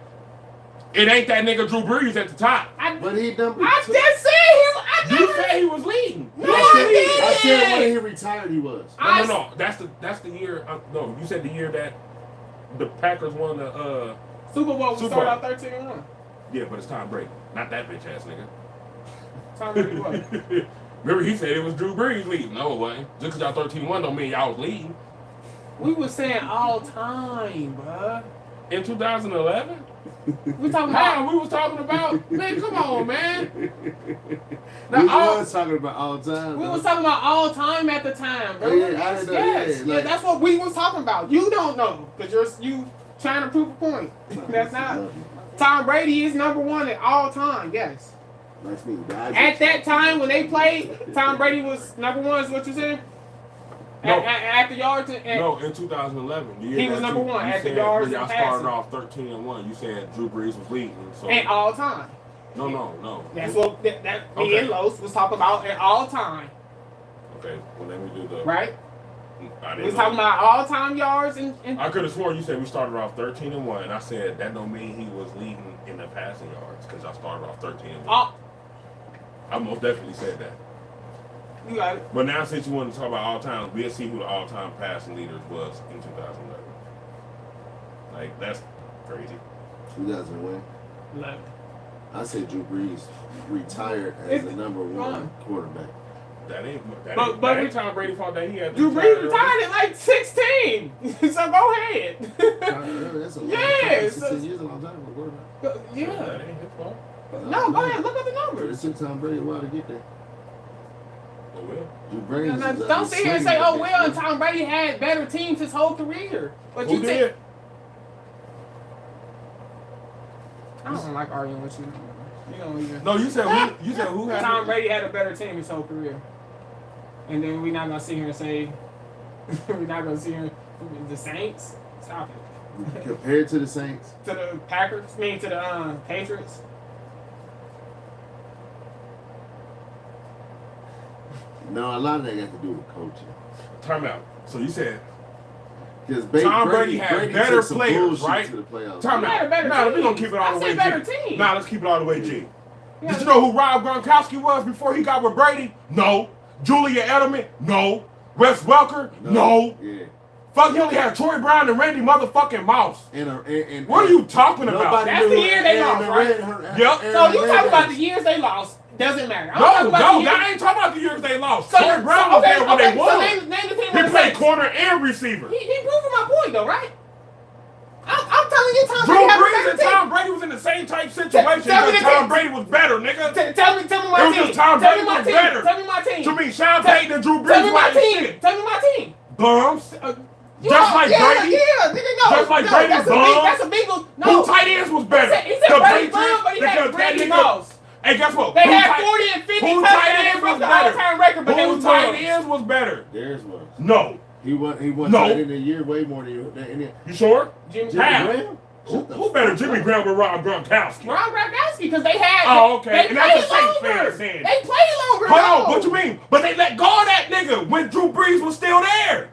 It ain't that nigga Drew Brees at the top. But he number I two. just said him. You said he was leading. No, I said didn't. when he retired, he was. No. That's the year. No, you said the year that the Packers won the Super Bowl. We Super started Bowl. out 13-1. Yeah, but it's Tom Brady, not that bitch ass nigga. Tom Brady what? Remember he said it was Drew Brees leading. No, it wasn't. Just because y'all 13-1 don't mean y'all was leading. We was saying all time, bruh. In 2011? We talking about. How? We was talking about, man, come on, man. We Now, was talking about all time. We though. was talking about all time at the time, bro. Yeah, I Yes, didn't know, yes. yeah, like- That's what we was talking about. You don't know because you trying to prove a point. That's not. Tom Brady is number one at all time. Yes. Nice meeting you. At that time when they played, Tom Brady was number one. Is what you said? No. At the yards. no, in 2011. The year He was that number one you at the said yards when y'all and started passing. off 13-1. You said Drew Brees was leading. So At all time. no. That's what me Okay. and Los was talking about at all time. Okay, well let me do the Right? I We didn't was know. talking about all time yards and I could have sworn you said we started off 13-1, and I said that don't mean he was leading in the passing yards because I started off 13-1. all. I most definitely said that. You got it. But now since you want to talk about all time, we'll see who the all time passing leaders was in 2011. Like that's crazy. 2001. 11. I said Drew Brees retired as the number one quarterback. That ain't But that ain't Tom Brady fault that he had to Drew retire Brees retired at like 16. So go ahead. That's a long Yes. time. 16 years is a long time for a quarterback. That Yeah. ain't his fault. No, go ahead. Look at the It numbers. took Tom Brady a while to get there. Oh well. Drew Brees Now, is don't sit here and say, "Oh well," and Tom Brady had better teams his whole career. But Who you did? said, I don't like arguing with you. You don't even. No, you said who had Tom Brady had a better team his whole career. And then we're not gonna sit here and say we're not gonna sit here the Saints. Stop it. Compared to the Saints, To the Packers, to the Patriots. no, a lot of that got to do with coaching. Time out. So you said Because Tom Brady had better players, right? To the playoffs. time He had a out. better Nah, we're team. gonna keep it all I the said way better G. team. Nah, let's keep it all the way G. Yeah. Did you know who Rob Gronkowski was before he got with Brady? No. Julia Edelman? No. Wes Welker? No. Yeah. Fuck, he only had Troy Brown and Randy motherfucking Mouse. And What are you talking about? Nobody That's knew the year they lost, right? Yep. So you talking about the years they lost? Doesn't matter. I'm talking No, about the years. I ain't talking about the years they lost. So Troy Brown was there when they So won. name the team. He played corner and receiver. He proving my point though, right? I'm telling you, Tom Drew Brady had a Brees better and team. Tom Brady was in the same type situation, Tell me but the Tom team. Brady was better, nigga. Tell me my It was team. just Tom Tell me Brady my was team. better. Tell me my team. To me, Sean Payton and Drew Tell Brees me my were team. shit. Tell me my team. Bums. Yeah, like Brady? Yeah, nigga, no. Just like no, Brady that's bums? That's a Beagle. No. Who tight ends was better? He said The Brady Patriots, bum, but he had because that Brady nigga- balls. Hey, guess what? They Who had tight- 40 and 50 who touchdowns. tight ends They broke was the better? all-time record, but they Who was tight bums. ends was better? Theirs was. No. He won No. tight end a year way more than you. You sure? Jimmy How? Graham? Who better Jimmy Graham or Rob Gronkowski? Ron Gronkowski, because they had. Oh, okay. They And that's played a Saints longer. fan saying. They played longer. Hold no. on, what you mean? But they let go of that nigga when Drew Brees was still there.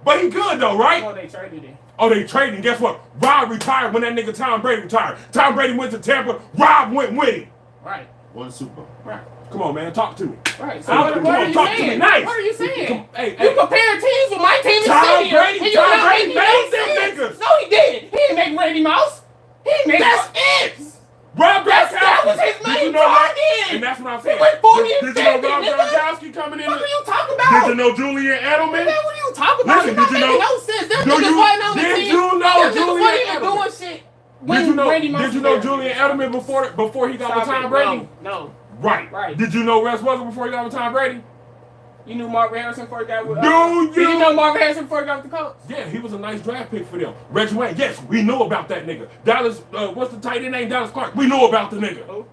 But he good though, right? No, they traded him. Oh, they trading. Guess what? Rob retired when that nigga Tom Brady retired. Tom Brady went to Tampa. Rob went with him. Right. Won the Super Bowl. Right. Come on, man. Talk to me. Right. So Come what on, are you talk to me saying? nice. What are you saying? Hey, You compare teams with my team and Tom sit here, Brady- and you Tom not Brady making made no them sense. niggas. No, he didn't. He didn't make Randy Mouse. He didn't make. That's it. Rob That Gronkowski. was his Did main you know that? target. And that's what I'm He saying. went 40 and Did you know 50, Rob nigga. Gronkowski coming in? What are you talking about? Did you know Julian Edelman? Man, what are you talking about? Listen, You're not did you making know- no sense. Them do niggas you- wasn't on the did team. you know Them niggas Julian wasn't even Edelman? doing shit. when Randy Moss Did you was know there. Julian Edelman before he got Stop with Tom it. Brady? No. Right. Did you know Russ Wilson before he got with Tom Brady? You knew Mark Harrison before he got with... Did you know Mark Harrison before he got with the Colts? Yeah, he was a nice draft pick for them. Reggie Wayne, yes, we knew about that nigga. Dallas, what's the tight end name? Dallas Clark. We knew about the nigga. Who?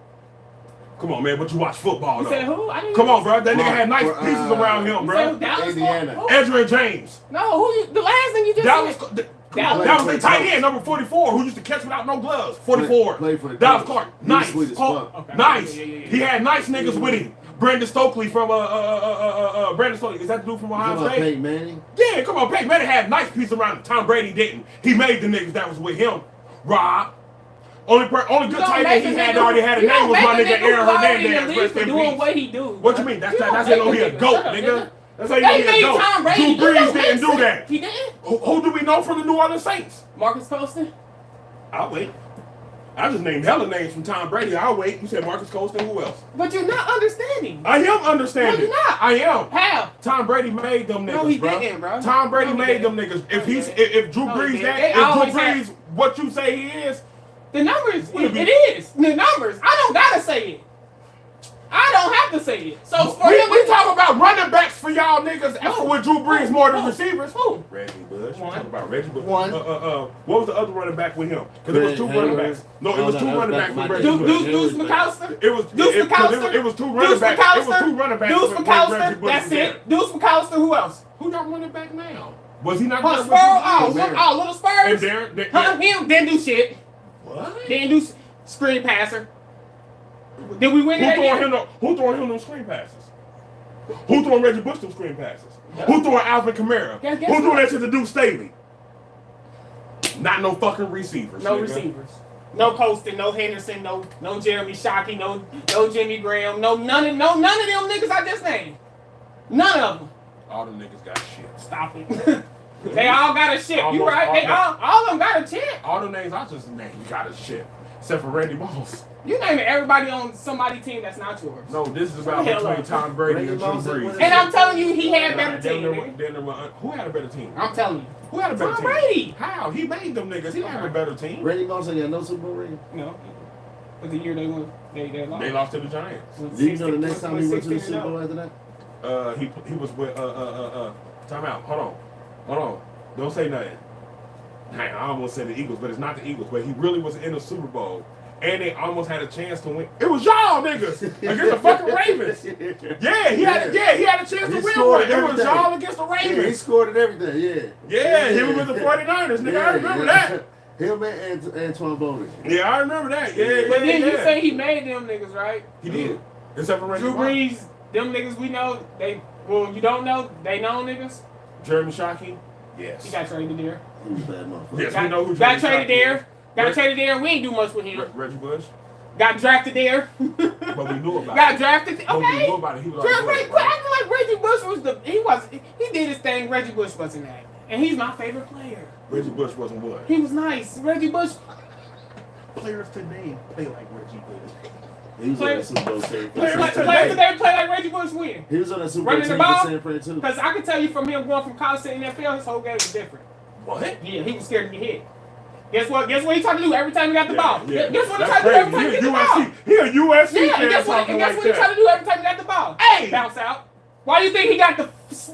Come on, man, but you watch football, You though. said who? I didn't Come know. on, bro. That nigga had nice pieces around him, You said bro. who? Dallas Indiana. Clark? Edgerrin James. No, who you... The last thing you just Dallas, said... that was their tight end, number 44, who used to catch without no gloves. 44. Played for the Dallas Colts. Clark. He was Nice. sweet as Clark. fuck. Okay. Nice. Yeah. He had nice niggas with him. Brandon Stokely from Brandon Stokely. Is that the dude from Ohio State? Peyton Manning. Yeah, come on. Peyton Manning had nice pieces around him. Tom Brady didn't. He made the niggas that was with him. Rob. Only good tight end he had already had a name was my nigga Aaron Hernandez. Rest in doing peace. what he do. What you mean? That's how you know he a goat, nigga. That's how you know They he a made goat. Tom Brady. Drew Brees didn't do that. He didn't? Who do we know from the New Orleans Saints? Marcus Colston? I'll wait. I just named hella names from Tom Brady. I'll wait. You said Marcus Colston. Who else? But you're not understanding. I am understanding. No, you're not. I am. How? Tom Brady made them niggas, No, he bro. didn't, bro. Tom Brady No, he made didn't. them niggas. No, he If Drew No, he Brees didn't. that, They if Drew always Brees what you say he is, The numbers, What it is. The numbers. I don't gotta say it. I don't have to say it. So for him, we talk about running backs for y'all niggas with Drew Brees more than Who? receivers. Who? Reggie Bush. One. We talk about Reggie Bush. One. What was the other running back with him? Because it was two running backs. No, it was two running backs with Reggie Bush. Deuce McAllister. It was McAllister. It was two running backs. It was two running backs. Deuce with Reggie McAllister. Bush That's was there. it. Deuce McAllister. Who else? Who y'all running back now? Was he not Oh, there Spurs. with Little Spurs. And Darren. Huh? Him didn't do shit. What? Didn't do screen passer. Did we win that year? Who throwing him them screen passes? Who throwing Reggie Bush them screen passes? Who throwing Alvin Kamara? Guess Who doing what? that to the Duke Staley? Not no fucking receivers. No nigga. receivers. No Colston, no Henderson, no Jeremy Shockey, no Jimmy Graham, none of them niggas I just named. None of them. All them niggas got shit. Stop it. They all got a chip. You Almost right? They all of them got a chip. All the names I just named got a shit. Except for Randy Moss. You naming everybody on somebody's team that's not yours. No, this is about Hell between up. Tom Brady and Randy Drew Moss and Brees. And I'm telling you, he had better team. nigga. Who had a better team? I'm telling you. Who had a better Tom team? Brady. How? He made them niggas. He didn't have a better team. Randy Moss ain't got no Super Bowl ring. No. But the year they won, they lost. They lost to the Giants. Do you know the next time he went to the Super Bowl after that? He was with time out. Hold on. Don't say nothing. Dang, I almost said the Eagles, but it's not the Eagles. But he really was in the Super Bowl, and they almost had a chance to win. It was y'all niggas against the fucking Ravens. Yeah, he had a chance to win one. It was y'all against the Ravens. Yeah, he scored at everything. Yeah, he was with the 49ers, nigga. I remember that. Him and Antoine Bowden. Yeah, I remember that. But then you say he made them niggas, right? He did. Except for Randy Drew Moss. Brees, them niggas we know, you don't know, they know niggas. Jeremy Shockey. Yes. He got traded there. He was a bad motherfucker. Yes, we know who Got Jeremy traded Shockey there. is. Got traded there, and we ain't do much with him. Reggie Bush. Got drafted there. But we knew about Got it. drafted. But we Okay. knew about it. He was Quit already acting like Reggie Bush was he did his thing. Reggie Bush wasn't that, and he's my favorite player. Reggie Bush wasn't what? He was nice. Reggie Bush. Players today play like Reggie Bush. He was on that Super Bowl team. Players today play like Reggie Bush win. He was on that Super Bowl Running team the ball? for San Fran too. Because I can tell you from him going from college to NFL, his whole game was different. What? Yeah, he was scared to get hit. Guess what he tried to do every time he got the ball? Yeah. Guess what he That's tried to do every time he crazy. got the ball? He a USC Yeah, fan and guess what talking he like tried to that. do every time he got the ball? Hey! Bounce out. Why do you think he got the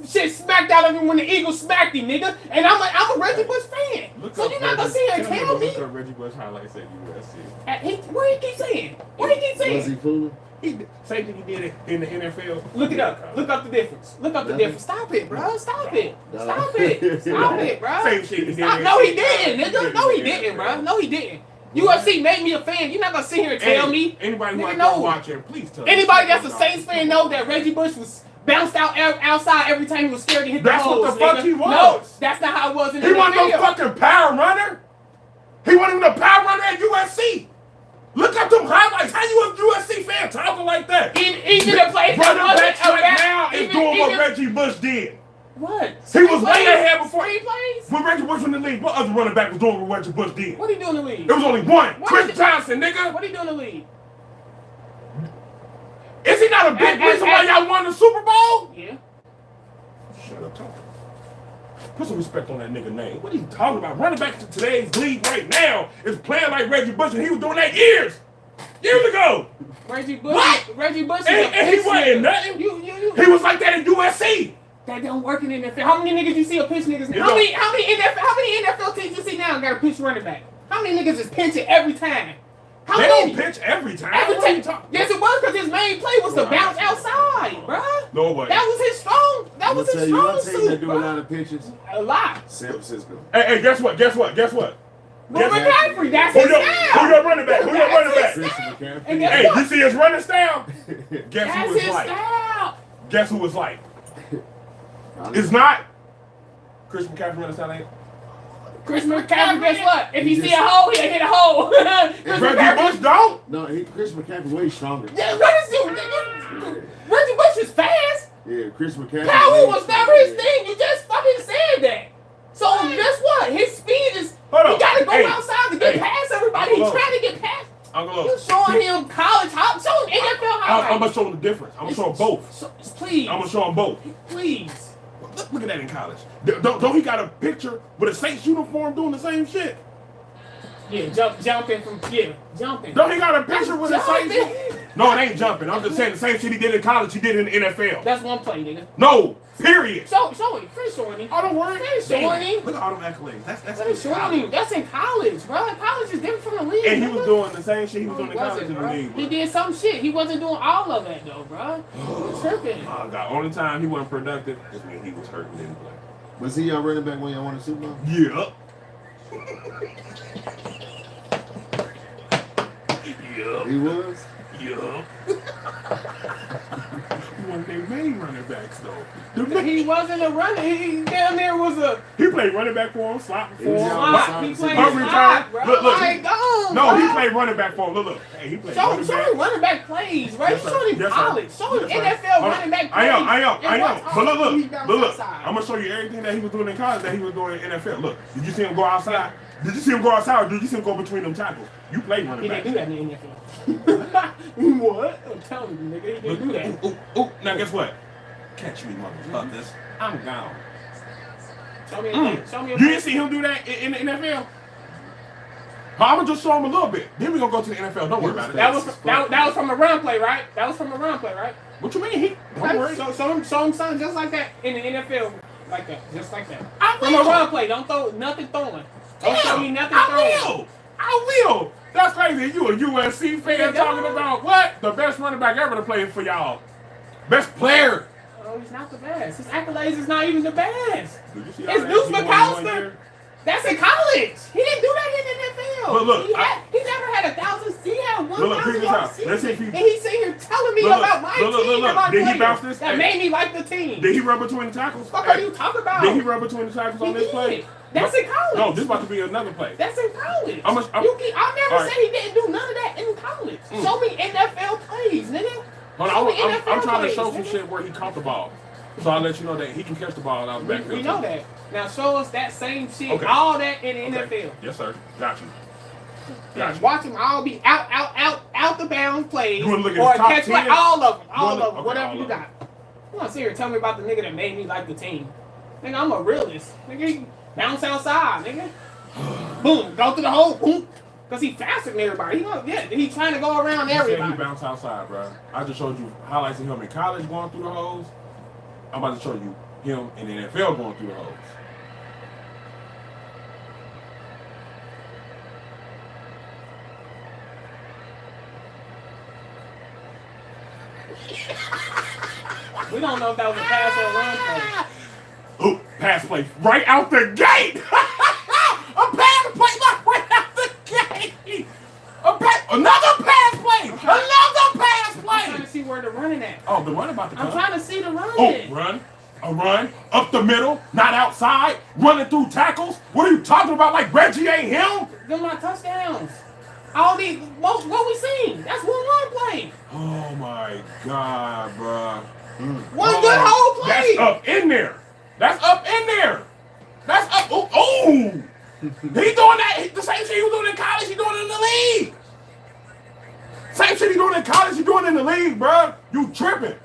shit smacked out of him when the Eagles smacked him, nigga? And I'm a Reggie Bush fan. So you're not gonna sit here and tell me? Look up Reggie Bush highlights at USC. What he keep saying? What he keep saying? Was he fooling? Same thing he did it in the NFL. Look it up. Look up the difference. Look up the difference. Stop it, bro. Stop it. No. Stop it. Stop it, bro. Same shit he did. Stop. No, he didn't, nigga. No, he didn't, bro. No, he didn't. UFC made me a fan. You're not gonna sit here and tell me. Anybody who Nigga, I no. don't watch it, please tell me. Anybody that's a Saints fan know that Reggie Bush was bounced out outside every time he was scared to hit the That's holes. what the fuck nigga. he was. No, that's not how it was in the He wasn't no NFL. fucking power runner. He wasn't even a power runner at USC. Look up them highlights. How you a USC fan talking like that? Even the place that Running backs wasn't right now is doing what Reggie Bush did. What? He was way ahead before. He plays? When Reggie Bush was in the league, what other running back was doing what Reggie Bush did? What he doing in the league? It was only one. What Chris is it? Johnson, nigga. What he doing in the league? Is he not a big reason why y'all won the Super Bowl? Yeah. Shut up, talking. Put some respect on that nigga name. What are you talking about? Running back to today's league right now is playing like Reggie Bush, and he was doing that years ago. Reggie Bush. What? Reggie Bush is And he wasn't nothing. He was like that in USC. That don't work in the NFL. How many niggas you see a pitch niggas? How many NFL teams you see now got a pitch running back? How many niggas is pinching every time? They don't pitch every time. Every time. Yes, it was because his main play was to bounce outside, bruh. No way. That was his strong. That was his strong suit. That do a lot of pitches. A lot. San Francisco. Hey, guess what? McCaffrey, that's his style. Who your running back? And Hey, guess what? you see his running style? Guess That's who it's his like? style. Guess who it's like? It's not Chris McCaffrey running style, ain't it? Chris McCaffrey, guess what? If he see a hole, he'll hit a hole. Reggie Bush don't? No, Chris McCaffrey way stronger. Yeah, Reggie Bush is fast. Yeah, Chris McCaffrey. Power was never his thing. You just fucking said that. So guess what? His speed is. He got to go outside to get past everybody. He's trying to get past. You showing him college hop, show him NFL highlights. I'm gonna show him the difference. I'm gonna show him both. Please. I'm gonna show him both. Please. Look at that in college. Don't he got a picture with a Saints uniform doing the same shit? Yeah, jumping. Don't he got a picture with a Saints? No, it ain't jumping. I'm just saying the same shit he did in college, he did in the NFL. That's one play, nigga. No, period. Show him. Finish showing him. Oh, don't worry. Finish showing him. Look at all them accolades. That's Finish showing him. That's in college, bro. College is different from the league. And he was doing the same shit he was doing in college in the league. He did some shit. He wasn't doing all of that, though, bro. He tripping. Oh, God. Only time he wasn't productive is when he was hurt and didn't play. Was he your running back when y'all won the Super Bowl? Yeah. He was? Yeah. One of their main running backs, though. He wasn't a runner. He down there was a. He played running back for him, slot for him. He played slot, bro. Look. No, he played running back for him. Look. Hey, he played running back. Show him running back plays, right? Show him college. Show him NFL running back plays. I am. But look. I'm going to show you everything that he was doing in college that he was doing in NFL. Look, did you see him go outside? Did you see him go outside or did you see him go between them tackles? You played running back. He didn't do that in the NFL. What? I'm telling you, nigga. He didn't do that. Ooh. Now, guess what? Catch me, motherfuckers. I'm gone. Show me a You didn't see him do that in the NFL? I'm going to just show him a little bit. Then we're going to go to the NFL. Don't worry about it. That was from a run play, right? What you mean? Don't worry. Show him something just like that in the NFL. Like that. Just like that. From a run play. Don't throw nothing throwing. Don't show me nothing throwing. I will. That's crazy. You a USC fan talking about what? The best running back ever to play for y'all. Best player. Oh, he's not the best. His accolades is not even the best. It's Deuce McAllister. That's in college. He didn't do that in the NFL. But look, he never had 1,000. He had 1,000 yards season. Let's see if he. And he's sitting here telling me about my team and my Did players he bounce this? that made me like the team. Did he run between the tackles? What are you talking about? Did he run between the tackles on this play? That's in college. No, this is about to be another play. That's in college. I never said he didn't do none of that in college. Show me NFL plays, nigga. I'm trying to show some shit where he caught the ball. So I'll let you know that he can catch the ball out of the backfield. We know that. Now show us that same shit, all that in the NFL. Yes, sir. Got you. Watch them all be out the bounds plays. You want to look or at his top catch 10? like all of them, whatever all you of got. You want to sit here and tell me about the nigga that made me like the team? Nigga, I'm a realist. Nigga, bounce outside, nigga. Boom, go to the hole, boom. Because he faster than everybody. He trying to go around everybody. He bounced outside, bro. I just showed you highlights of him in college going through the holes. I'm about to show you him in the NFL going through the holes. We don't know if that was a pass or a run play. Ooh, pass play right out the gate. A pass play right out the gate. Another pass play. Another pass play. I'm trying to see where they're running at. Oh, the run about to come. I'm trying to see the run. Oh, a run, up the middle, not outside, running through tackles. What are you talking about? Like Reggie ain't him? Them my touchdowns. All these, what we seen? That's one run play. Oh my God, bro. One good whole play. That's up in there. That's up. Oh. He doing that. The same shit he was doing in college. He doing it in the league. Same shit he doing in college. He doing it in the league, bro. You tripping?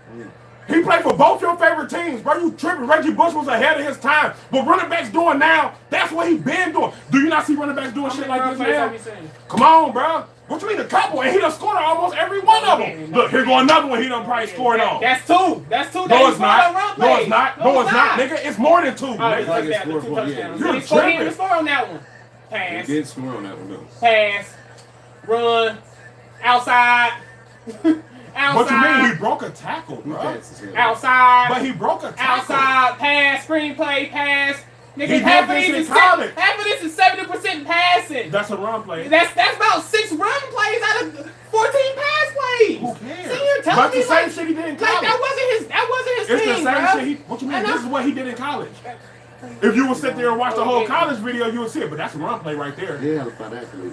He played for both your favorite teams, bro. You tripping. Reggie Bush was ahead of his time. What running backs doing now, that's what he been doing. Do you not see running backs doing shit like this now? Come on, bro. What you mean a couple? And he done scored on almost every one of them. Look, here go another one he done probably scored on. That's two. That's two. No, it's not. No, it's not. No, it's not, nigga. It's more than two. It's like it's 4 yeah. You're tripping. He didn't score on that one. Pass. He did score on that one, though. Pass. Run. Outside. Outside. What you mean? He broke a tackle, bro. Outside. But he broke a tackle. Outside. Pass. Screenplay. Pass. Nigga, He half did of this this in college. half of this is 70% passing. That's a run play. That's about 6 run plays out of 14 pass plays. Who cares? See, you're telling But me the same shit he did in college. Like that wasn't his It's thing, the same bro. shit. What you mean? I know. This is what he did in college. If you would sit there and watch the whole college video, you would see it. But that's a run play right there. Yeah, financially.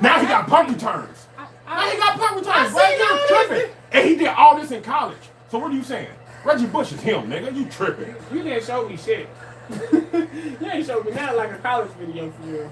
Now he got punt returns. Now he got punt returns. I Right? see You're all tripping. And he did all this in college. So what are you saying? Reggie Bush is him, nigga. You tripping. You didn't show me shit. You ain't showed me nothing like a college video for you.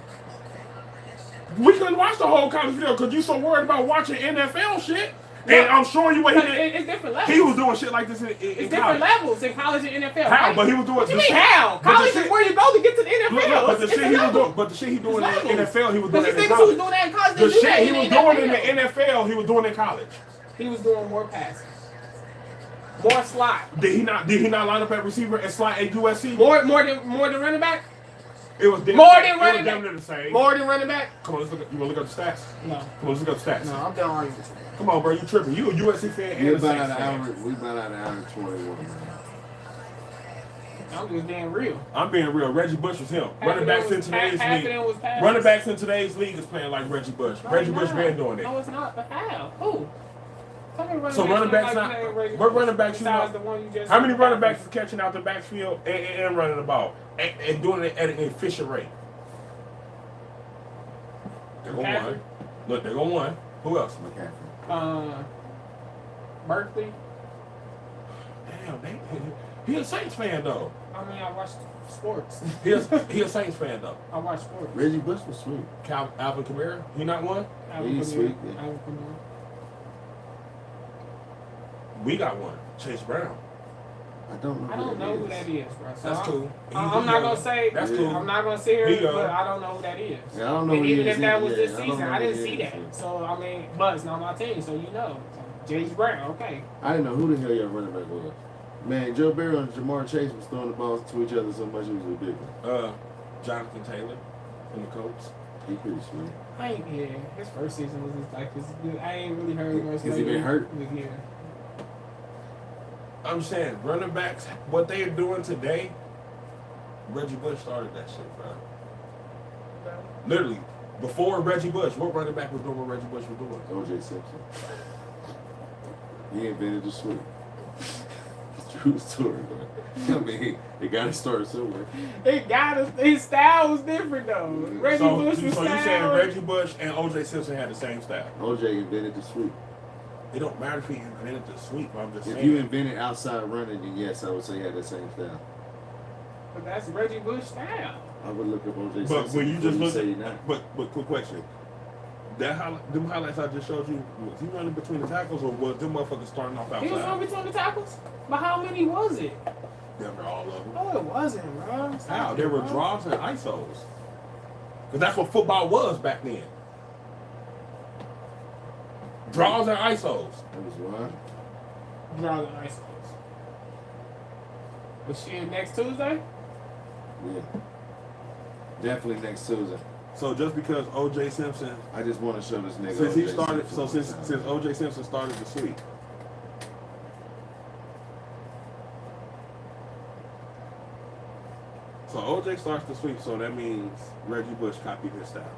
We couldn't watch the whole college video because you so worried about watching NFL shit. And I'm showing you what he did. It's different levels. He was doing shit like this in It's college. different levels in college and NFL. How? Right? But he was doing. What you mean how? College is where you go to get to the NFL. Look, but the It's shit a he was level. doing, but the shit he doing in It's the levels. NFL, he was Because doing these in niggas who was college. doing that in college, they The do that shit he in was the doing in NFL. the NFL, he was doing in college. He was doing more passing. More slot. Did he not line up at receiver and slot at USC? More than running back? It was damn, More than running it was damn near the same. More than running back? Come on, let's look. You want to look up the stats? No. Come on, let's look up the stats. No, I'm done arguing with you. Come on, bro, you tripping? You a USC fan and We a about Saints out fan. an hour and 21, man. I'm just being real. I'm being real. Reggie Bush was him. Running backs in today's league. Running backs in today's league is playing like Reggie Bush. Reggie Bush been doing it. No, it's not. But how? Who? So running backs not. What running backs you know? How many running backs is catching out the backfield and running the ball and doing it at an efficient rate? They're going one. Look, they're going one. Who else? McCaffrey. Berkeley. Damn, he a Saints fan though. I mean, I watch sports. He a Saints fan though. I watch sports. Reggie Bush was sweet. Alvin Kamara, he not one. He's sweet. Yeah. Alvin Kamara. We got one. Chase Brown. I don't know who that is, bro. So That's cool. I'm not gonna say. That's cool. I'm not gonna sit He here, go. but I don't know who that is. Yeah, I don't know And who he even is if that either. was this Yeah, I don't season, know I who didn't he see is. that. So I mean, but it's not my team, so you know. James Brown, okay. I didn't know who the hell your running back was. Man, Joe Barry and Jamar Chase was throwing the balls to each other so much it was ridiculous. Jonathan Taylor from the Colts. He pretty sweet. His first season was just like this. I ain't really heard much. Has he been hurt? Yeah. I'm saying running backs, what they are doing today, Reggie Bush started that shit, bro. Literally, before Reggie Bush, what running back was doing what Reggie Bush was doing? O.J. Simpson. He invented the sweep. True story, man. I mean, they got to start somewhere. His style was different though. Reggie Bush was so you saying Reggie Bush and O.J. Simpson had the same style? O.J. invented the sweep. It don't matter if he invented the sweep. I'm just saying. If you invented outside running, then yes, I would say he had the same style. But that's Reggie Bush style. I would look up O.J. But Simpson. when you just look say at not. but quick question. Them highlights I just showed you, was he running between the tackles or was them motherfuckers starting off outside? He was running between the tackles? But how many was it? Never all of them. No, it wasn't, bro. How? There were draws and ISOs. Because that's what football was back then. Draws and ISOs. That was what? Draws and ISOs. But shit, next Tuesday? Yeah. Definitely next Tuesday. So just because O.J. Simpson, I just want to show this nigga. since he O.J. started, Simpson since O.J. Simpson started the sweep. So O.J. starts the sweep, so that means Reggie Bush copied his style.